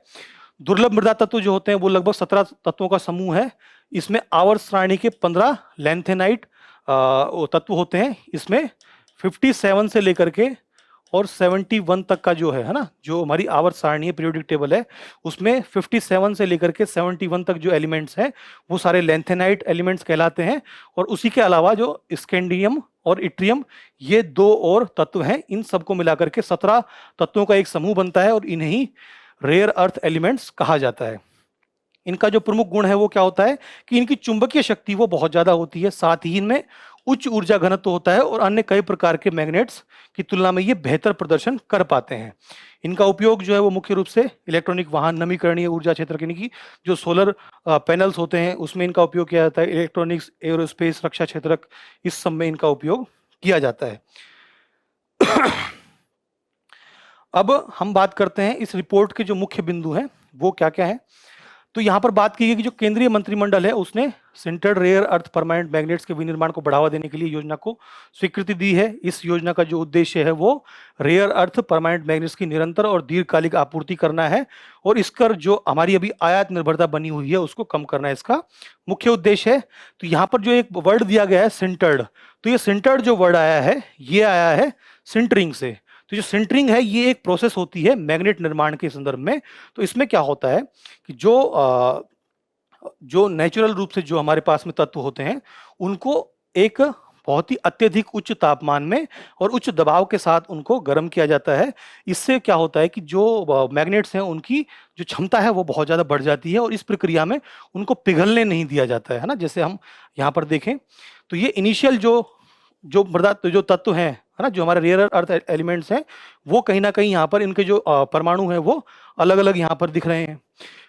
दुर्लभ मृदा तत्व जो होते हैं वो लगभग 17 तत्वों का समूह है। इसमें आवर्त सारणी के 15 लैंथेनाइट तत्व होते हैं। इसमें 57 से लेकर के और 71 तक का जो है ना, जो हमारी आवर्त सारणी पीरियोडिक टेबल है उसमें 57 से लेकर के 71 तक जो एलिमेंट्स हैं वो सारे लैंथेनाइट एलिमेंट्स कहलाते हैं। और उसी के अलावा जो स्कैंडियम और इट्रियम ये 2 और तत्व हैं, इन सबको मिलाकर के 17 तत्वों का एक समूह बनता है और इन्हें ही रेयर अर्थ एलिमेंट्स कहा जाता है। इनका जो प्रमुख गुण है वो क्या होता है कि इनकी चुंबकीय शक्ति वो बहुत ज्यादा होती है, साथ ही इनमें उच्च ऊर्जा घनत्व होता है और अन्य कई प्रकार के मैग्नेट्स की तुलना में ये बेहतर प्रदर्शन कर पाते हैं। इनका उपयोग जो है वो मुख्य रूप से इलेक्ट्रॉनिक वाहन, नवीकरणीय ऊर्जा क्षेत्र के, की जो सोलर पैनल्स होते हैं उसमें इनका उपयोग किया जाता है। इलेक्ट्रॉनिक्स, एरोस्पेस, रक्षा क्षेत्र, इस सब में इनका उपयोग किया जाता है। अब हम बात करते हैं इस रिपोर्ट के जो मुख्य बिंदु हैं वो क्या क्या है। तो यहाँ पर बात की गई कि जो केंद्रीय मंत्रिमंडल है उसने sintered rare earth permanent magnets के विनिर्माण को बढ़ावा देने के लिए योजना को स्वीकृति दी है। इस योजना का जो उद्देश्य है वो रेयर अर्थ परमानेंट मैग्नेट्स की निरंतर और दीर्घकालिक आपूर्ति करना है और इसका जो हमारी अभी आयात निर्भरता बनी हुई है उसको कम करना है, इसका मुख्य उद्देश्य है। तो यहाँ पर जो एक वर्ड दिया गया है सिंटर्ड, तो ये सिंटर्ड जो वर्ड आया है ये आया है सिंटरिंग से। तो जो सिंटरिंग है ये एक प्रोसेस होती है मैग्नेट निर्माण के संदर्भ में। तो इसमें क्या होता है कि जो नेचुरल रूप से जो हमारे पास में तत्व होते हैं उनको एक बहुत ही अत्यधिक उच्च तापमान में और उच्च दबाव के साथ उनको गर्म किया जाता है। इससे क्या होता है कि जो मैग्नेट्स हैं उनकी जो क्षमता है वो बहुत ज़्यादा बढ़ जाती है और इस प्रक्रिया में उनको पिघलने नहीं दिया जाता है ना। जैसे हम यहाँ पर देखें तो ये इनिशियल जो मृदा जो तत्व हैं है ना, जो हमारे रेयर अर्थ एलिमेंट्स हैं वो कहीं ना कहीं यहाँ पर इनके जो परमाणु हैं वो अलग अलग यहाँ पर दिख रहे हैं।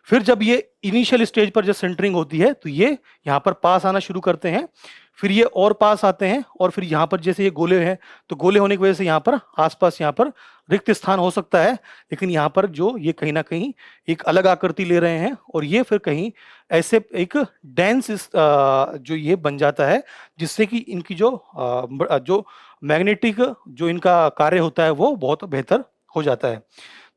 फिर जब ये इनिशियल स्टेज पर जब सेंटरिंग होती है तो ये यहाँ पर पास आना शुरू करते हैं, फिर ये और पास आते हैं और फिर यहाँ पर जैसे ये गोले हैं तो गोले होने की वजह से यहाँ पर आसपास यहाँ पर रिक्त स्थान हो सकता है, लेकिन यहाँ पर जो ये कहीं ना कहीं एक अलग आकृति ले रहे हैं और ये फिर कहीं ऐसे एक डेंस जो ये बन जाता है जिससे कि इनकी जो मैग्नेटिक जो इनका कार्य होता है वो बहुत बेहतर हो जाता है।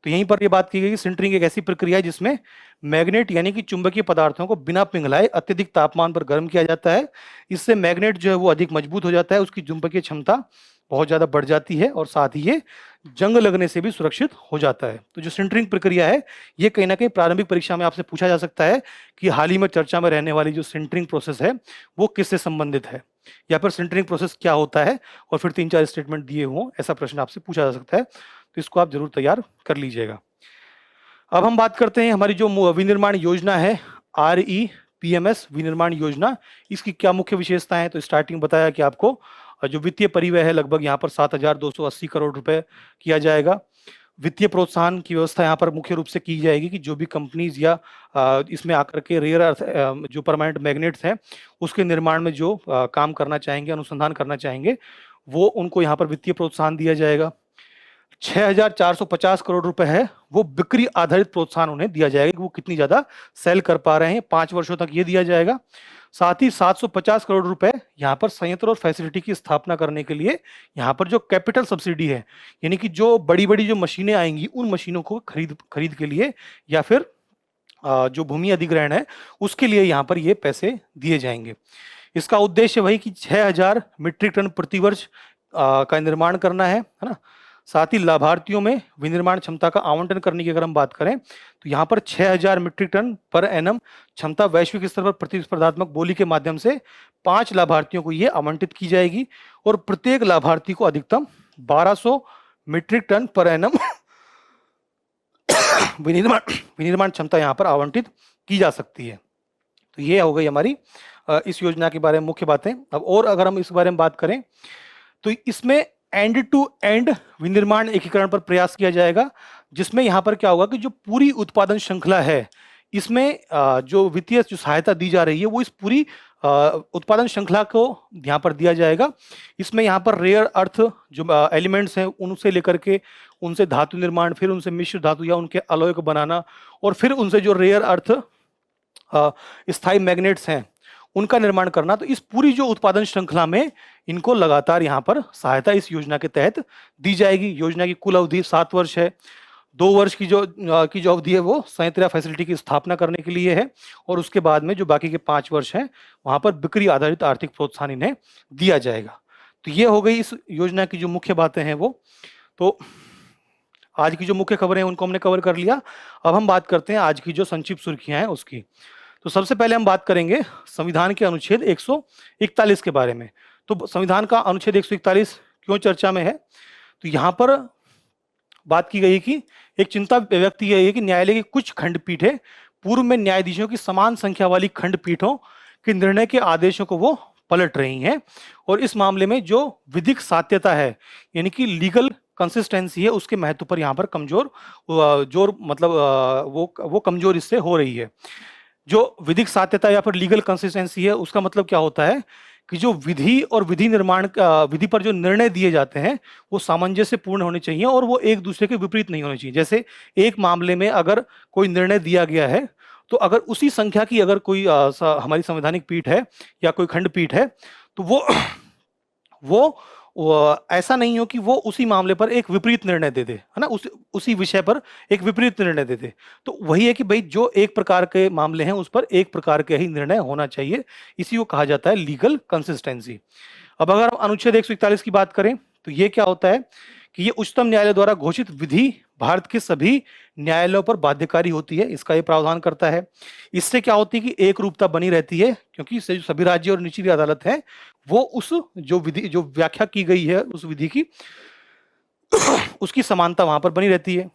तो यहीं पर ये बात की गई कि सिंटरिंग एक ऐसी प्रक्रिया है जिसमें मैग्नेट यानी कि चुंबकीय पदार्थों को बिना पिघलाए अत्यधिक तापमान पर गर्म किया जाता है। इससे मैग्नेट जो है वो अधिक मजबूत हो जाता है, उसकी चुंबकीय क्षमता बहुत ज़्यादा बढ़ जाती है और साथ ही ये जंग लगने से भी सुरक्षित हो जाता है। तो जो सिंटरिंग प्रक्रिया है ये कहीं ना कहीं प्रारंभिक परीक्षा में आपसे पूछा जा सकता है कि हाल ही में चर्चा में रहने वाली जो सिंटरिंग प्रोसेस है वो किससे संबंधित है, या फिर सिंटरिंग प्रोसेस क्या होता है, और फिर 3-4 स्टेटमेंट दिए हों, ऐसा प्रश्न आपसे पूछा जा सकता है। तो इसको आप जरूर तैयार कर लीजिएगा। अब हम बात करते हैं हमारी जो विनिर्माण योजना है REPMS विनिर्माण योजना, इसकी क्या मुख्य विशेषताएं हैं। तो स्टार्टिंग बताया कि आपको जो वित्तीय परिव्यय है लगभग यहाँ पर 7,280 करोड़ रुपए किया जाएगा। वित्तीय प्रोत्साहन की व्यवस्था यहाँ पर मुख्य रूप से की जाएगी कि जो भी कंपनीज या इसमें आकर के रेयर अर्थ जो परमानेंट मैग्नेट्स हैं उसके निर्माण में जो काम करना चाहेंगे, अनुसंधान करना चाहेंगे, वो उनको यहाँ पर वित्तीय प्रोत्साहन दिया जाएगा। 6,450 करोड़ रुपए है वो बिक्री आधारित प्रोत्साहन उन्हें दिया जाएगा कि वो कितनी ज्यादा सेल कर पा रहे हैं, 5 वर्षों तक ये दिया जाएगा। साथ ही 750 करोड़ रुपए यहाँ पर संयंत्र और फैसिलिटी की स्थापना करने के लिए यहाँ पर जो कैपिटल सब्सिडी है, यानी कि जो बड़ी बड़ी जो मशीनें आएंगी उन मशीनों को खरीद के लिए या फिर जो भूमि अधिग्रहण है उसके लिए यहाँ पर ये पैसे दिए जाएंगे। इसका उद्देश्य वही कि 6,000 मीट्रिक टन प्रति वर्ष का निर्माण करना है ना। साथ ही लाभार्थियों में विनिर्माण क्षमता का आवंटन करने की अगर हम बात करें तो यहाँ पर 6000 मीट्रिक टन पर एनम क्षमता वैश्विक स्तर पर प्रतिस्पर्धात्मक बोली के माध्यम से 5 लाभार्थियों को ये आवंटित की जाएगी और प्रत्येक लाभार्थी को अधिकतम 1200 मीट्रिक टन पर एनम विनिर्माण क्षमता यहाँ पर आवंटित की जा सकती है। तो ये हो गई हमारी इस योजना के बारे में मुख्य बातें। अब और अगर हम इस बारे में बात करें तो इसमें एंड टू एंड विनिर्माण एकीकरण पर प्रयास किया जाएगा, जिसमें यहाँ पर क्या होगा कि जो पूरी उत्पादन श्रृंखला है इसमें जो वित्तीय जो सहायता दी जा रही है वो इस पूरी उत्पादन श्रृंखला को यहाँ पर दिया जाएगा। इसमें यहाँ पर रेयर अर्थ जो एलिमेंट्स हैं उनसे लेकर के उनसे धातु निर्माण, फिर उनसे मिश्र धातु या उनके अलॉय को बनाना, और फिर उनसे जो रेयर अर्थ स्थायी मैग्नेट्स हैं उनका निर्माण करना। तो इस पूरी जो उत्पादन श्रृंखला में इनको लगातार यहाँ पर सहायता इस योजना के तहत दी जाएगी। योजना की कुल अवधि 7 वर्ष है। 2 वर्ष की जो अवधि है वो संयंत्र या फैसिलिटी की स्थापना करने के लिए है, और उसके बाद में जो बाकी के 5 वर्ष हैं वहां पर बिक्री आधारित आर्थिक प्रोत्साहन इन्हें दिया जाएगा। तो ये हो गई इस योजना की जो मुख्य बातें हैं वो। तो आज की जो मुख्य खबरें हैं उनको हमने कवर कर लिया। अब हम बात करते हैं आज की जो संक्षिप्त सुर्खियां हैं उसकी। तो सबसे पहले हम बात करेंगे संविधान के अनुच्छेद 141 के बारे में। तो संविधान का अनुच्छेद 141 क्यों चर्चा में है, तो यहाँ पर बात की गई कि एक चिंता व्यक्त की गई है कि न्यायालय की कुछ खंडपीठें पूर्व में न्यायाधीशों की समान संख्या वाली खंडपीठों के निर्णय के आदेशों को वो पलट रही हैं, और इस मामले में जो विधिक सात्यता है यानी कि लीगल कंसिस्टेंसी है उसके महत्व पर यहाँ पर कमजोर वो कमजोर इससे हो रही है। जो विधिक सात्यता या फिर लीगल कंसिस्टेंसी है उसका मतलब क्या होता है कि जो विधि और विधि पर जो निर्णय दिए जाते हैं वो सामंजस्य पूर्ण होने चाहिए और वो एक दूसरे के विपरीत नहीं होने चाहिए। जैसे एक मामले में अगर कोई निर्णय दिया गया है तो अगर उसी संख्या की अगर कोई हमारी संवैधानिक पीठ है या कोई खंडपीठ है तो वो ऐसा नहीं हो कि वो उसी मामले पर एक विपरीत निर्णय दे दे, है ना, उसी विषय पर एक विपरीत निर्णय दे दे। तो वही है कि भाई जो एक प्रकार के मामले हैं उस पर एक प्रकार के ही निर्णय होना चाहिए, इसी को कहा जाता है लीगल कंसिस्टेंसी। अब अगर हम अनुच्छेद 141 की बात करें तो ये क्या होता है कि ये उच्चतम न्यायालय द्वारा घोषित विधि भारत के सभी न्यायालयों पर बाध्यकारी होती है, इसका ये प्रावधान करता है। इससे क्या होती है कि एक रूपता बनी रहती है, क्योंकि इससे जो सभी राज्य और निचली अदालत है वो उस जो व्याख्या की गई है उस विधि की उसकी समानता वहां पर बनी रहती है।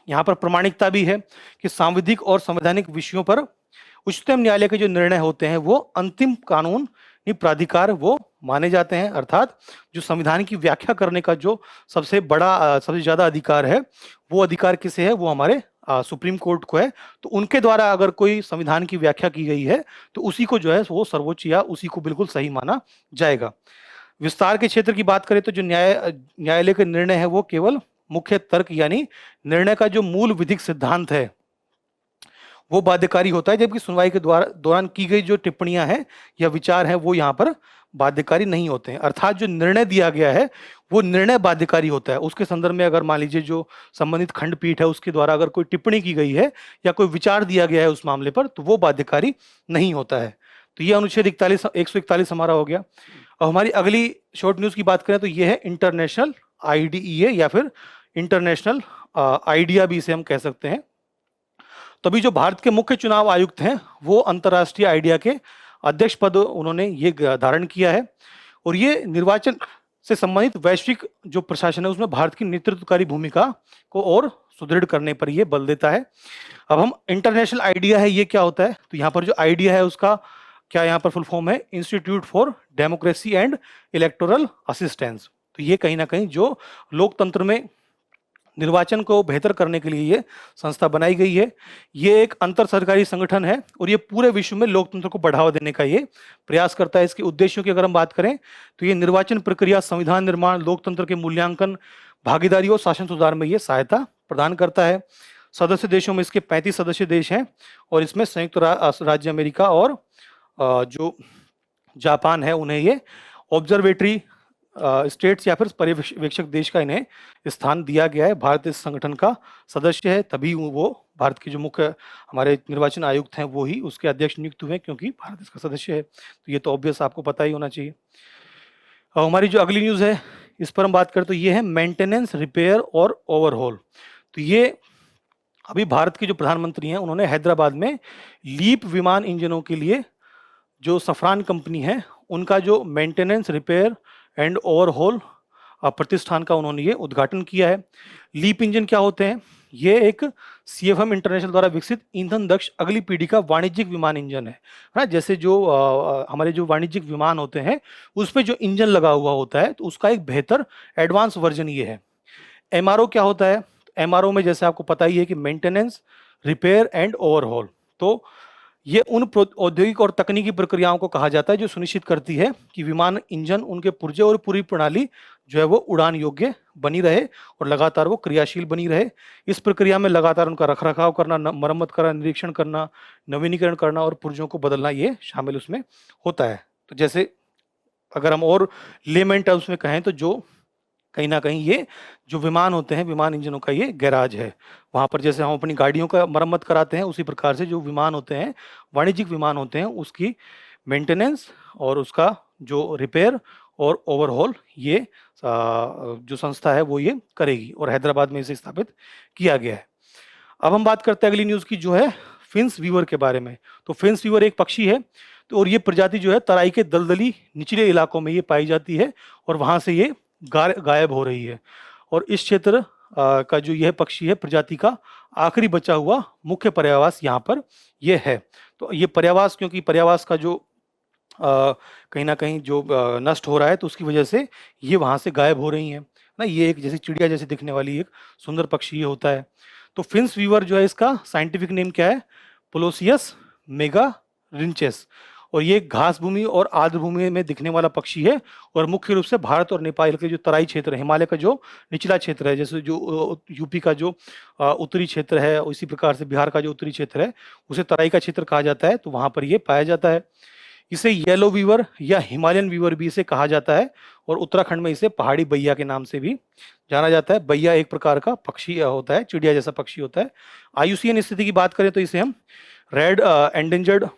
यहाँ पर प्रमाणिकता भी है कि सांविधिक और संवैधानिक विषयों पर उच्चतम न्यायालय के जो निर्णय होते हैं वो अंतिम कानून प्राधिकार वो माने जाते हैं। अर्थात जो संविधान की व्याख्या करने का जो सबसे ज्यादा अधिकार है वो अधिकार किसे है, वो हमारे सुप्रीम कोर्ट को है। तो उनके द्वारा अगर कोई संविधान की व्याख्या की गई है तो उसी को जो है वो सर्वोच्च या उसी को बिल्कुल सही माना जाएगा। विस्तार के क्षेत्र की बात करें तो जो न्यायालय के निर्णय है वो केवल मुख्य तर्क यानी निर्णय का जो मूल विधिक सिद्धांत है वो बाध्यकारी होता है, जबकि सुनवाई के दौरान की गई जो टिप्पणियां हैं या विचार हैं वो यहाँ पर बाध्यकारी नहीं होते हैं। अर्थात जो निर्णय दिया गया है वो निर्णय बाध्यकारी होता है। उसके संदर्भ में अगर मान लीजिए जो संबंधित खंडपीठ है उसके द्वारा अगर कोई टिप्पणी की गई है या कोई विचार दिया गया है उस मामले पर तो वो बाध्यकारी नहीं होता है। तो ये अनुच्छेद 141 हमारा हो गया। अब हमारी अगली शॉर्ट न्यूज की बात करें तो ये है इंटरनेशनल IDEA या फिर इंटरनेशनल आइडिया भी इसे हम कह सकते हैं। तभी जो भारत के मुख्य चुनाव आयुक्त हैं वो अंतर्राष्ट्रीय आइडिया के अध्यक्ष पद उन्होंने ये धारण किया है, और ये निर्वाचन से संबंधित वैश्विक जो प्रशासन है उसमें भारत की नेतृत्वकारी भूमिका को और सुदृढ़ करने पर ये बल देता है। अब हम इंटरनेशनल आइडिया है ये क्या होता है, तो यहाँ पर जो आइडिया है उसका क्या यहाँ पर फुल फॉर्म है institute for democracy and electoral assistance. तो ये कहीं ना कहीं जो लोकतंत्र में निर्वाचन को बेहतर करने के लिए ये संस्था बनाई गई है। ये एक अंतर सरकारी संगठन है और ये पूरे विश्व में लोकतंत्र को बढ़ावा देने का ये प्रयास करता है। इसके उद्देश्यों की अगर हम बात करें तो ये निर्वाचन प्रक्रिया, संविधान निर्माण, लोकतंत्र के मूल्यांकन, भागीदारी और शासन सुधार में ये सहायता प्रदान करता है। सदस्य देशों में इसके 35 सदस्य देश हैं और इसमें संयुक्त राज्य अमेरिका और जो जापान है उन्हें ये ऑब्जर्वेटरी स्टेट्स या फिर पर्यवेक्षक देश का इन्हें स्थान दिया गया है। भारत इस संगठन का सदस्य है, तभी वो भारत के जो मुख्य हमारे निर्वाचन आयुक्त हैं वो ही उसके अध्यक्ष नियुक्त हुए क्योंकि भारत इसका सदस्य है। तो ये तो ऑब्वियस आपको पता ही होना चाहिए। हमारी जो अगली न्यूज़ है इस पर हम बात करें तो ये है मेंटेनेंस, रिपेयर और ओवरहॉल। तो ये अभी भारत के जो प्रधानमंत्री हैं उन्होंने हैदराबाद में लीप विमान इंजनों के लिए जो सफरान कंपनी है उनका जो मेंटेनेंस, रिपेयर एंड ओवरहॉल प्रतिष्ठान का उन्होंने ये उद्घाटन किया है। लीप इंजन क्या होते हैं? ये एक सीएफएम इंटरनेशनल द्वारा विकसित ईंधन दक्ष अगली पीढ़ी का वाणिज्यिक विमान इंजन है ना। जैसे जो हमारे जो वाणिज्यिक विमान होते हैं उस पे जो इंजन लगा हुआ होता है तो उसका एक बेहतर एडवांस वर्जन ये है। एमआरओ क्या होता है? एमआरओ में जैसे आपको पता ही है कि मेंटेनेंस, रिपेयर एंड ओवरहॉल। तो ये उन औद्योगिक और तकनीकी प्रक्रियाओं को कहा जाता है जो सुनिश्चित करती है कि विमान इंजन, उनके पुर्जे और पूरी प्रणाली जो है वो उड़ान योग्य बनी रहे और लगातार वो क्रियाशील बनी रहे। इस प्रक्रिया में लगातार उनका रखरखाव करना, मरम्मत करना, निरीक्षण करना, नवीनीकरण करना और पुर्जों को बदलना ये शामिल उसमें होता है। तो जैसे अगर हम और लेमैन टर्म्स में कहें तो जो कहीं ना कहीं ये जो विमान होते हैं, विमान इंजनों का ये गैराज है। वहाँ पर जैसे हम अपनी गाड़ियों का मरम्मत कराते हैं उसी प्रकार से जो विमान होते हैं, वाणिज्यिक विमान होते हैं, उसकी मेंटेनेंस और उसका जो रिपेयर और ओवरहॉल ये जो संस्था है वो ये करेगी और हैदराबाद में इसे स्थापित किया गया है। अब हम बात करते हैं अगली न्यूज़ की, जो है फिंस वीवर के बारे में। तो फिंस वीवर एक पक्षी है तो और ये प्रजाति जो है तराई के दलदली निचले इलाकों में ये पाई जाती है और वहाँ से ये गायब हो रही है। और इस क्षेत्र का जो यह पक्षी है, प्रजाति का आखिरी बचा हुआ मुख्य पर्यावास यहाँ पर ये है। तो ये पर्यावास, क्योंकि पर्यावास का जो कहीं ना कहीं जो नष्ट हो रहा है तो उसकी वजह से ये वहाँ से गायब हो रही हैं ना। ये एक जैसे चिड़िया जैसे दिखने वाली एक सुंदर पक्षी ये होता है। तो फिंस वीवर जो है, इसका साइंटिफिक नेम क्या है? पोलोसियस मेगा रिंचेस। और ये घास भूमि और आर्द्र भूमि में दिखने वाला पक्षी है और मुख्य रूप से भारत और नेपाल के जो तराई क्षेत्र है, हिमालय का जो निचला क्षेत्र है, जैसे जो यूपी का जो उत्तरी क्षेत्र है, उसी प्रकार से बिहार का जो उत्तरी क्षेत्र है उसे तराई का क्षेत्र कहा जाता है। तो वहाँ पर ये पाया जाता है। इसे येलो वीवर या हिमालयन वीवर भी इसे कहा जाता है और उत्तराखंड में इसे पहाड़ी बैया के नाम से भी जाना जाता है। बैया एक प्रकार का पक्षी होता है, चिड़िया जैसा पक्षी होता है। आयुसीएन स्थिति की बात करें तो इसे हम रेड एंडेंजर्ड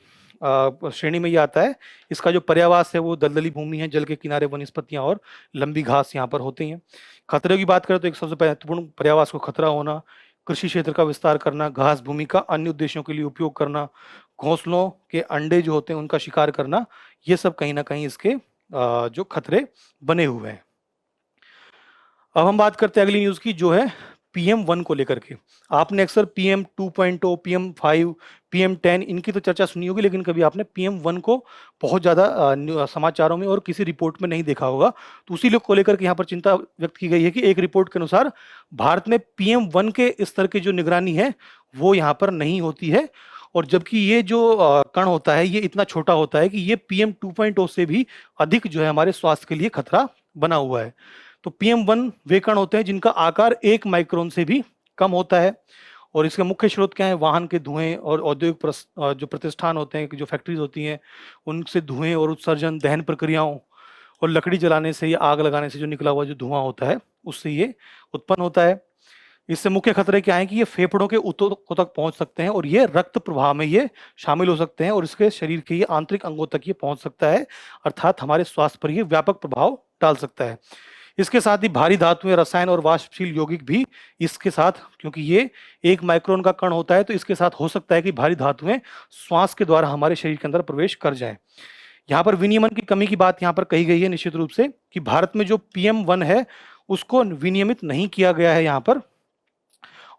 श्रेणी में ये आता है। इसका जो पर्यावास है वो दलदली भूमि है, जल के किनारे वनस्पतियां और लंबी घास यहाँ पर होती हैं। खतरे की बात करें तो एक सबसे महत्वपूर्ण पर्यावास को खतरा होना, कृषि क्षेत्र का विस्तार करना, घास भूमि का अन्य उद्देश्यों के लिए उपयोग करना, घोंसलों के अंडे जो होते हैं उनका शिकार करना, ये सब कहीं ना कहीं इसके जो खतरे बने हुए हैं। अब हम बात करते हैं अगली न्यूज़ की, जो है PM1 को लेकर के। आपने अक्सर PM 2.0, PM5, PM10 इनकी तो चर्चा सुनी होगी, लेकिन कभी आपने PM1 को बहुत ज़्यादा समाचारों में और किसी रिपोर्ट में नहीं देखा होगा। तो उसी को लेकर के यहाँ पर चिंता व्यक्त की गई है कि एक रिपोर्ट के अनुसार भारत में PM1 के स्तर की जो निगरानी है वो यहाँ पर नहीं होती है। और जबकि ये जो कण होता है ये इतना छोटा होता है कि ये PM 2.0 से भी अधिक जो है हमारे स्वास्थ्य के लिए खतरा बना हुआ है। तो PM1 वे कण होते हैं जिनका आकार 1 माइक्रोन से भी कम होता है और इसके मुख्य स्रोत क्या है? वाहन के धुएं और औद्योगिक जो प्रतिष्ठान होते हैं, जो फैक्ट्रीज होती हैं, उनसे धुएं और उत्सर्जन, दहन प्रक्रियाओं और लकड़ी जलाने से या आग लगाने से जो निकला हुआ जो धुआं होता है उससे ये उत्पन्न होता है। इससे मुख्य खतरे क्या है कि ये फेफड़ों के ऊतकों तक पहुंच सकते हैं और ये रक्त प्रवाह में ये शामिल हो सकते हैं और इसके शरीर के ये आंतरिक अंगों तक ये पहुंच सकता है, अर्थात हमारे स्वास्थ्य पर ये व्यापक प्रभाव डाल सकता है। इसके साथ ही भारी धातुएं, रसायन और वाष्पशील यौगिक भी इसके साथ, क्योंकि ये 1 माइक्रोन का कण होता है तो इसके साथ हो सकता है कि भारी धातुएं श्वास के द्वारा हमारे शरीर के अंदर प्रवेश कर जाएं। यहाँ पर विनियमन की कमी की बात यहाँ पर कही गई है निश्चित रूप से, कि भारत में जो PM1 है उसको विनियमित नहीं किया गया है यहाँ पर,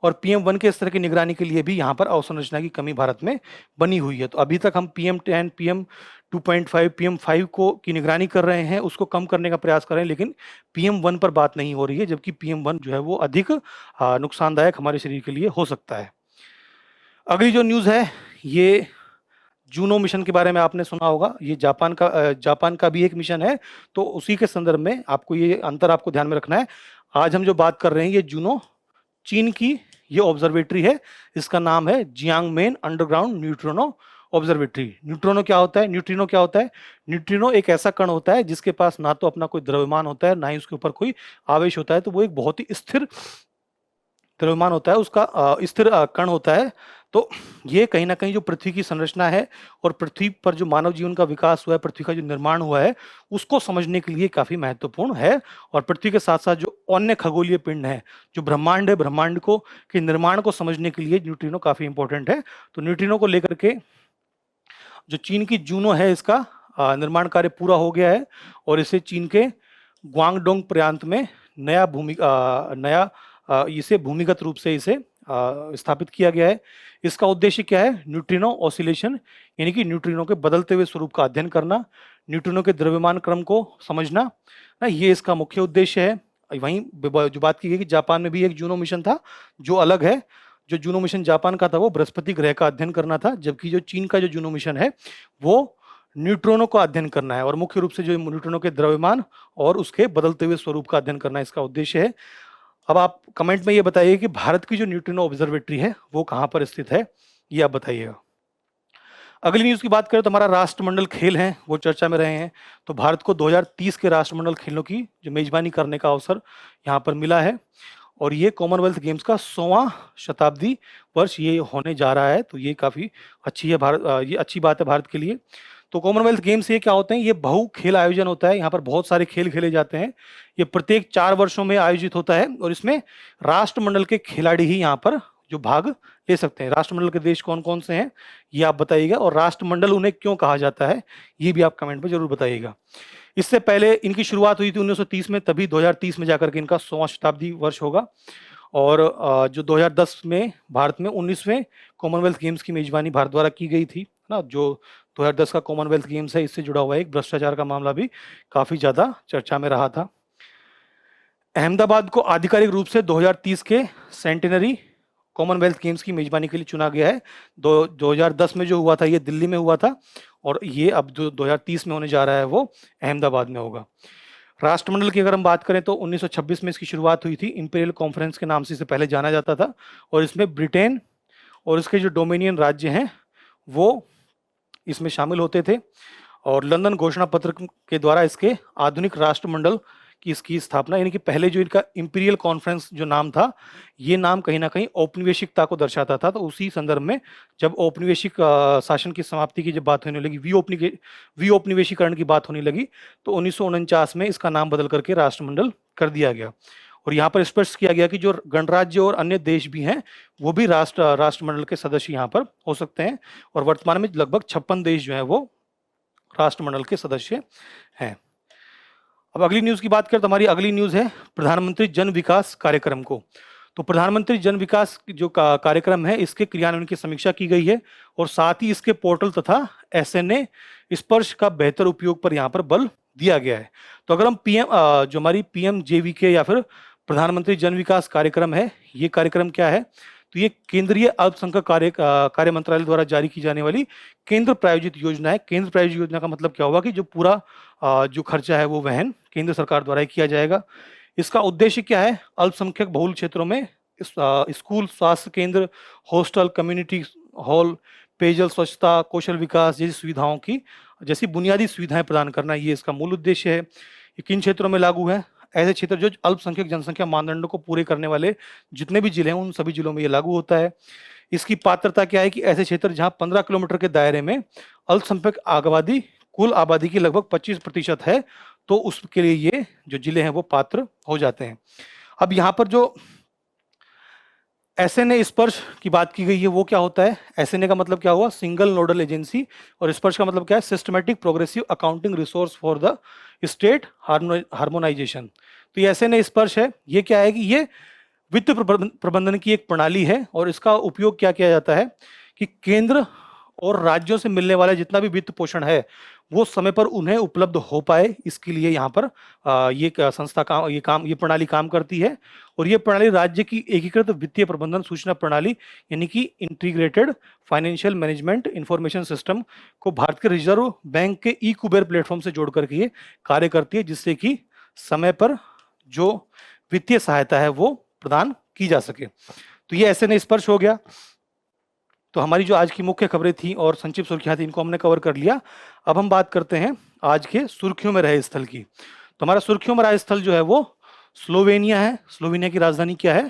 और PM1 के स्तर की निगरानी के लिए भी यहाँ पर अवसंरचना की कमी भारत में बनी हुई है। तो अभी तक हम PM10, PM 2.5, PM5 को की निगरानी कर रहे हैं, उसको कम करने का प्रयास कर रहे हैं, लेकिन PM1 पर बात नहीं हो रही है, जबकि PM1 जो है वो अधिक नुकसानदायक हमारे शरीर के लिए हो सकता है। अगली जो न्यूज़ है ये जूनो मिशन के बारे में आपने सुना होगा। ये जापान का भी एक मिशन है, तो उसी के संदर्भ में आपको ये अंतर आपको ध्यान में रखना है। आज हम जो बात कर रहे हैं ये जूनो चीन की ये ऑब्जर्वेटरी है, इसका नाम है Jiangmen underground neutrino observatory. Neutrino क्या होता है? न्यूट्रिनो क्या होता है? न्यूट्रिनो एक ऐसा कण होता है जिसके पास ना तो अपना कोई द्रव्यमान होता है, ना ही उसके ऊपर कोई आवेश होता है, तो वो एक बहुत ही स्थिर द्रव्यमान होता है, उसका स्थिर कण होता है। तो ये कहीं ना कहीं जो पृथ्वी की संरचना है और पृथ्वी पर जो मानव जीवन का विकास हुआ है, पृथ्वी का जो निर्माण हुआ है, उसको समझने के लिए काफी महत्वपूर्ण है। और पृथ्वी के साथ साथ जो अन्य खगोलीय पिंड है, जो ब्रह्मांड है, ब्रह्मांड को के निर्माण को समझने के लिए न्यूट्रिनो काफी इंपॉर्टेंट है। तो न्यूट्रिनो को लेकर के जो चीन की जूनो है, इसका निर्माण कार्य पूरा हो गया है और इसे चीन के ग्वांगडोंग प्रांत में इसे भूमिगत रूप से इसे स्थापित किया गया है। इसका उद्देश्य क्या है? न्यूट्रिनो ऑसिलेशन, यानी कि न्यूट्रिनो के बदलते हुए स्वरूप का अध्ययन करना, न्यूट्रिनो के द्रव्यमान क्रम को समझना ना, ये इसका मुख्य उद्देश्य है। वहीं जो बात की गई कि जापान में भी एक जूनो मिशन था जो अलग है। जो जूनो मिशन जापान का था वो बृहस्पति ग्रह का अध्ययन करना था, जबकि जो चीन का जो जूनो मिशन है वो न्यूट्रॉनों का अध्ययन करना है और मुख्य रूप से जो न्यूट्रॉनों के द्रव्यमान और उसके बदलते हुए स्वरूप का अध्ययन करना इसका उद्देश्य है। अब आप कमेंट में ये बताइए कि भारत की जो न्यूट्रिनो ऑब्जर्वेटरी है वो कहाँ पर स्थित है, ये आप बताइएगा। अगली न्यूज की बात करें तो हमारा राष्ट्रमंडल खेल है वो चर्चा में रहे हैं। तो भारत को 2030 के राष्ट्रमंडल खेलों की जो मेजबानी करने का अवसर यहाँ पर मिला है और ये कॉमनवेल्थ गेम्स का 100वां शताब्दी वर्ष ये होने जा रहा है। तो ये काफी अच्छी है ये अच्छी बात है भारत के लिए। तो कॉमनवेल्थ गेम्स ये क्या होते हैं? ये बहु खेल आयोजन होता है। यहाँ पर बहुत सारे खेल खेले जाते हैं। ये प्रत्येक 4 वर्षों में आयोजित होता है और इसमें राष्ट्रमंडल के खिलाड़ी ही यहाँ पर जो भाग ले सकते हैं। राष्ट्रमंडल के देश कौन कौन से हैं ये आप बताइएगा और राष्ट्रमंडल उन्हें क्यों कहा जाता है ये भी आप कमेंट में जरूर बताइएगा। इससे पहले इनकी शुरुआत हुई थी 1930 में, तभी 2030 में जाकर के इनका 100वां शताब्दी वर्ष होगा। और जो 2010 में भारत में 19वें कॉमनवेल्थ गेम्स की मेजबानी भारत द्वारा की गई थी ना। जो 2010 का कॉमनवेल्थ गेम्स है इससे जुड़ा हुआ एक भ्रष्टाचार का मामला भी काफी ज्यादा चर्चा में रहा था। अहमदाबाद को आधिकारिक रूप से 2030 के सेंटेनरी कॉमनवेल्थ गेम्स की मेजबानी के लिए चुना गया है। 2010 में जो हुआ था ये दिल्ली में हुआ था और ये अब जो 2030 में होने जा रहा है वो अहमदाबाद में होगा। राष्ट्रमंडल की अगर हम बात करें तो 1926 में इसकी शुरुआत हुई थी। इंपीरियल कॉन्फ्रेंस के नाम से इसे पहले जाना जाता था और इसमें ब्रिटेन और इसके जो डोमिनियन राज्य हैं वो इसमें शामिल होते थे और लंदन घोषणा पत्र के द्वारा इसके आधुनिक राष्ट्रमंडल की इसकी स्थापना, यानी कि पहले जो इनका इंपीरियल कॉन्फ्रेंस जो नाम था ये नाम कहीं ना कहीं औपनिवेशिकता को दर्शाता था। तो उसी संदर्भ में जब औपनिवेशिक शासन की समाप्ति की जब बात होने लगी, विऔपनिवेशीकरण की बात होने लगी, तो 1949 में इसका नाम बदल करके राष्ट्रमंडल कर दिया गया। और यहाँ पर स्पष्ट किया गया कि जो गणराज्य और अन्य देश भी हैं वो भी राष्ट्रमंडल के सदस्य यहाँ पर हो सकते हैं और वर्तमान में लगभग 56 देश जो है वो राष्ट्रमंडल के सदस्य हैं। अब अगली न्यूज की बात करें तो हमारी अगली न्यूज है प्रधानमंत्री जन विकास कार्यक्रम को। तो प्रधानमंत्री जन विकास जो कार्यक्रम है इसके क्रियान्वयन की समीक्षा की गई है और साथ ही इसके पोर्टल तथा SNA स्पर्श का बेहतर उपयोग पर यहाँ पर बल दिया गया है। तो अगर हम जो हमारी PMJVK या फिर प्रधानमंत्री जन विकास कार्यक्रम है, ये कार्यक्रम क्या है? तो ये केंद्रीय अल्पसंख्यक कार्य मंत्रालय द्वारा जारी की जाने वाली केंद्र प्रायोजित योजना है। केंद्र प्रायोजित योजना का मतलब क्या होगा कि जो पूरा जो खर्चा है वो वहन केंद्र सरकार द्वारा ही किया जाएगा। इसका उद्देश्य क्या है? अल्पसंख्यक बहुल क्षेत्रों में स्कूल, स्वास्थ्य केंद्र, हॉस्टल, कम्युनिटी हॉल, पेयजल, स्वच्छता, कौशल विकास जैसी बुनियादी सुविधाएं प्रदान करना, ये इसका मूल उद्देश्य है। ये किन क्षेत्रों में लागू है? ऐसे क्षेत्र जो अल्पसंख्यक जनसंख्या मानदंडों को पूरे करने वाले जितने भी जिले हैं उन सभी जिलों में ये लागू होता है। इसकी पात्रता क्या है कि ऐसे क्षेत्र जहां 15 किलोमीटर के दायरे में अल्पसंख्यक आबादी कुल आबादी की लगभग 25% है, तो उसके लिए ये जो जिले हैं वो पात्र हो जाते हैं। अब यहाँ पर जो SNA स्पर्श की बात की गई है वो क्या होता है? SNA का मतलब क्या हुआ? Single nodal agency. और स्पर्श का मतलब क्या है? Systematic progressive accounting resource for the state harmonisation. तो ये SNA स्पर्श है, ये क्या है कि ये वित्त प्रबंधन की एक प्रणाली है और इसका उपयोग क्या किया जाता है कि केंद्र और राज्यों से मिलने वाला जितना भी वित्त पोषण है वो समय पर उन्हें उपलब्ध हो पाए, इसके लिए यहाँ पर ये संस्था ये प्रणाली काम करती है। और ये प्रणाली राज्य की एकीकृत वित्तीय प्रबंधन सूचना प्रणाली यानी कि integrated financial management information system को भारत के रिजर्व बैंक के ई-कुबेर प्लेटफॉर्म से जोड़ करके ये कार्य करती है, जिससे कि समय पर जो वित्तीय सहायता है वो प्रदान की जा सके। तो ये SNA स्पर्श हो गया। तो हमारी जो आज की मुख्य खबरें थी और संक्षिप्त सुर्खियां थी इनको हमने कवर कर लिया। अब हम बात करते हैं आज के सुर्खियों में रहे स्थल की। तो हमारा सुर्खियों में रहा स्थल जो है वो स्लोवेनिया है। स्लोवेनिया की राजधानी क्या है?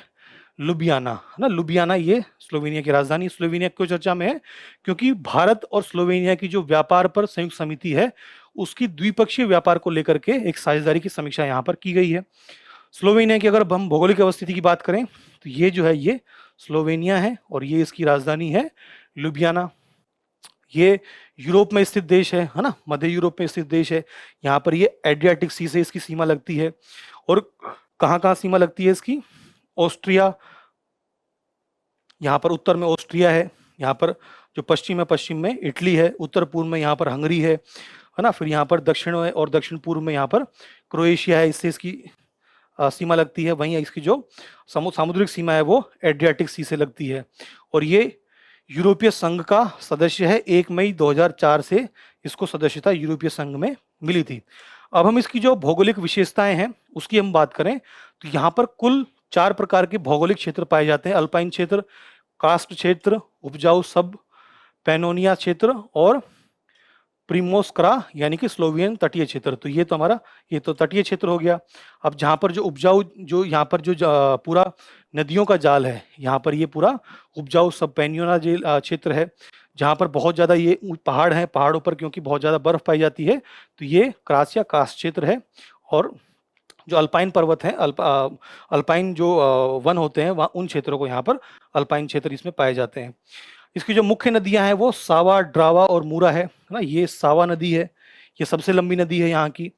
लुबियाना, है ना, लुबियाना ये स्लोवेनिया की राजधानी। स्लोवेनिया क्यों चर्चा में है? क्योंकि भारत और स्लोवेनिया की जो व्यापार पर संयुक्त समिति है, उसकी द्विपक्षीय व्यापार को लेकर के एक साझेदारी की समीक्षा यहाँ पर की गई है। स्लोवेनिया की अगर हम भौगोलिक अवस्थिति की बात करें तो ये जो है ये स्लोवेनिया है और ये इसकी राजधानी है लुबियाना। ये यूरोप में स्थित देश है ना, मध्य यूरोप में स्थित देश है। यहाँ पर ये एड्रियाटिक सी से इसकी सीमा लगती है। और कहाँ कहाँ सीमा लगती है इसकी? ऑस्ट्रिया, यहाँ पर उत्तर में ऑस्ट्रिया है, यहाँ पर जो पश्चिम है, पश्चिम में इटली है, उत्तर पूर्व में यहाँ पर हंगरी है ना, फिर यहाँ पर दक्षिण में और दक्षिण पूर्व में यहाँ पर क्रोएशिया है, इससे इसकी सीमा लगती है। वहीं इसकी जो सामुद्रिक सीमा है वो एड्रियाटिक सी से लगती है। और ये यूरोपीय संघ का सदस्य है। 1 मई 2004 से इसको सदस्यता यूरोपीय संघ में मिली थी। अब हम इसकी जो भौगोलिक विशेषताएं हैं उसकी हम बात करें तो यहाँ पर कुल 4 प्रकार के भौगोलिक क्षेत्र पाए जाते हैं। अल्पाइन क्षेत्र, कास्ट क्षेत्र, उपजाऊ सब पैनोनिया क्षेत्र और प्रिमोस्क्रा यानी कि स्लोवियन तटीय क्षेत्र। तो ये तो हमारा ये तो तटीय क्षेत्र हो गया। अब जहाँ पर जो उपजाऊ जो यहाँ पर जो पूरा नदियों का जाल है, यहाँ पर ये पूरा उपजाऊ सब पेनियोना क्षेत्र है, जहाँ पर बहुत ज़्यादा ये पहाड़ हैं, पहाड़ों पर क्योंकि बहुत ज़्यादा बर्फ पाई जाती है तो ये क्रास या कास्ट क्षेत्र है। और जो अल्पाइन पर्वत हैं, अल्पाइन जो वन होते हैं वहाँ उन क्षेत्रों को यहाँ पर अल्पाइन क्षेत्र इसमें पाए जाते हैं। इसकी जो मुख्य नदियां हैं वो सावा, ड्रावा और मूरा है ना। ये सावा नदी है, ये सबसे लंबी नदी है यहाँ की।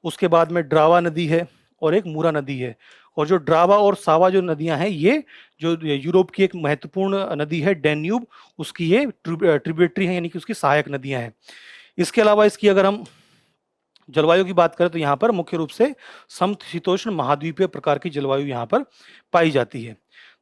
उसके बाद में ड्रावा नदी है और एक मूरा नदी है। और जो ड्रावा और सावा जो नदियां हैं ये जो यूरोप की एक महत्वपूर्ण नदी है डैन्यूब, उसकी ये ट्रिब्यूटरी है यानी कि उसकी सहायक नदियां हैं। इसके अलावा इसकी अगर हम जलवायु की बात करें तो यहाँ पर मुख्य रूप से समशीतोष्ण महाद्वीपीय प्रकार की जलवायु यहाँ पर पाई जाती है।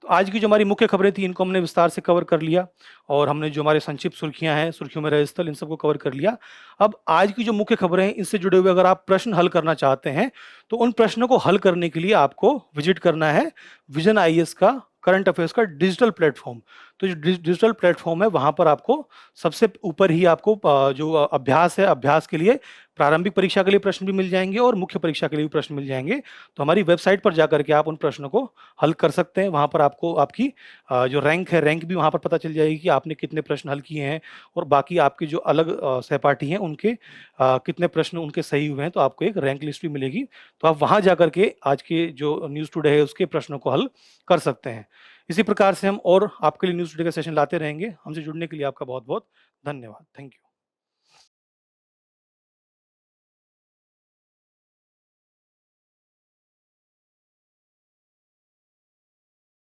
तो आज की जो हमारी मुख्य खबरें थी इनको हमने विस्तार से कवर कर लिया और हमने जो हमारे संक्षिप्त सुर्खियां हैं, सुर्खियों में रहे स्थल, इन सबको कवर कर लिया। अब आज की जो मुख्य खबरें हैं इनसे जुड़े हुए अगर आप प्रश्न हल करना चाहते हैं तो उन प्रश्नों को हल करने के लिए आपको विजिट करना है विजन आईएएस का करंट अफेयर्स का डिजिटल प्लेटफॉर्म। तो जो डिजिटल प्लेटफॉर्म है वहां पर आपको सबसे ऊपर ही आपको जो अभ्यास है, अभ्यास के लिए प्रारंभिक परीक्षा के लिए प्रश्न भी मिल जाएंगे और मुख्य परीक्षा के लिए भी प्रश्न मिल जाएंगे। तो हमारी वेबसाइट पर जाकर के आप उन प्रश्नों को हल कर सकते हैं। वहां पर आपको आपकी जो रैंक है, रैंक भी वहां पर पता चल जाएगी कि आपने कितने प्रश्न हल किए हैं और बाकी आपके जो अलग सहपाठी हैं उनके कितने प्रश्न उनके सही हुए हैं। तो आपको एक रैंक लिस्ट भी मिलेगी। तो आप वहां जाकर के आज के जो न्यूज़ टुडे है उसके प्रश्नों को हल कर सकते हैं। इसी प्रकार से हम और आपके लिए न्यूज़ टुडे का सेशन लाते रहेंगे। हमसे जुड़ने के लिए आपका बहुत बहुत धन्यवाद। Thank you.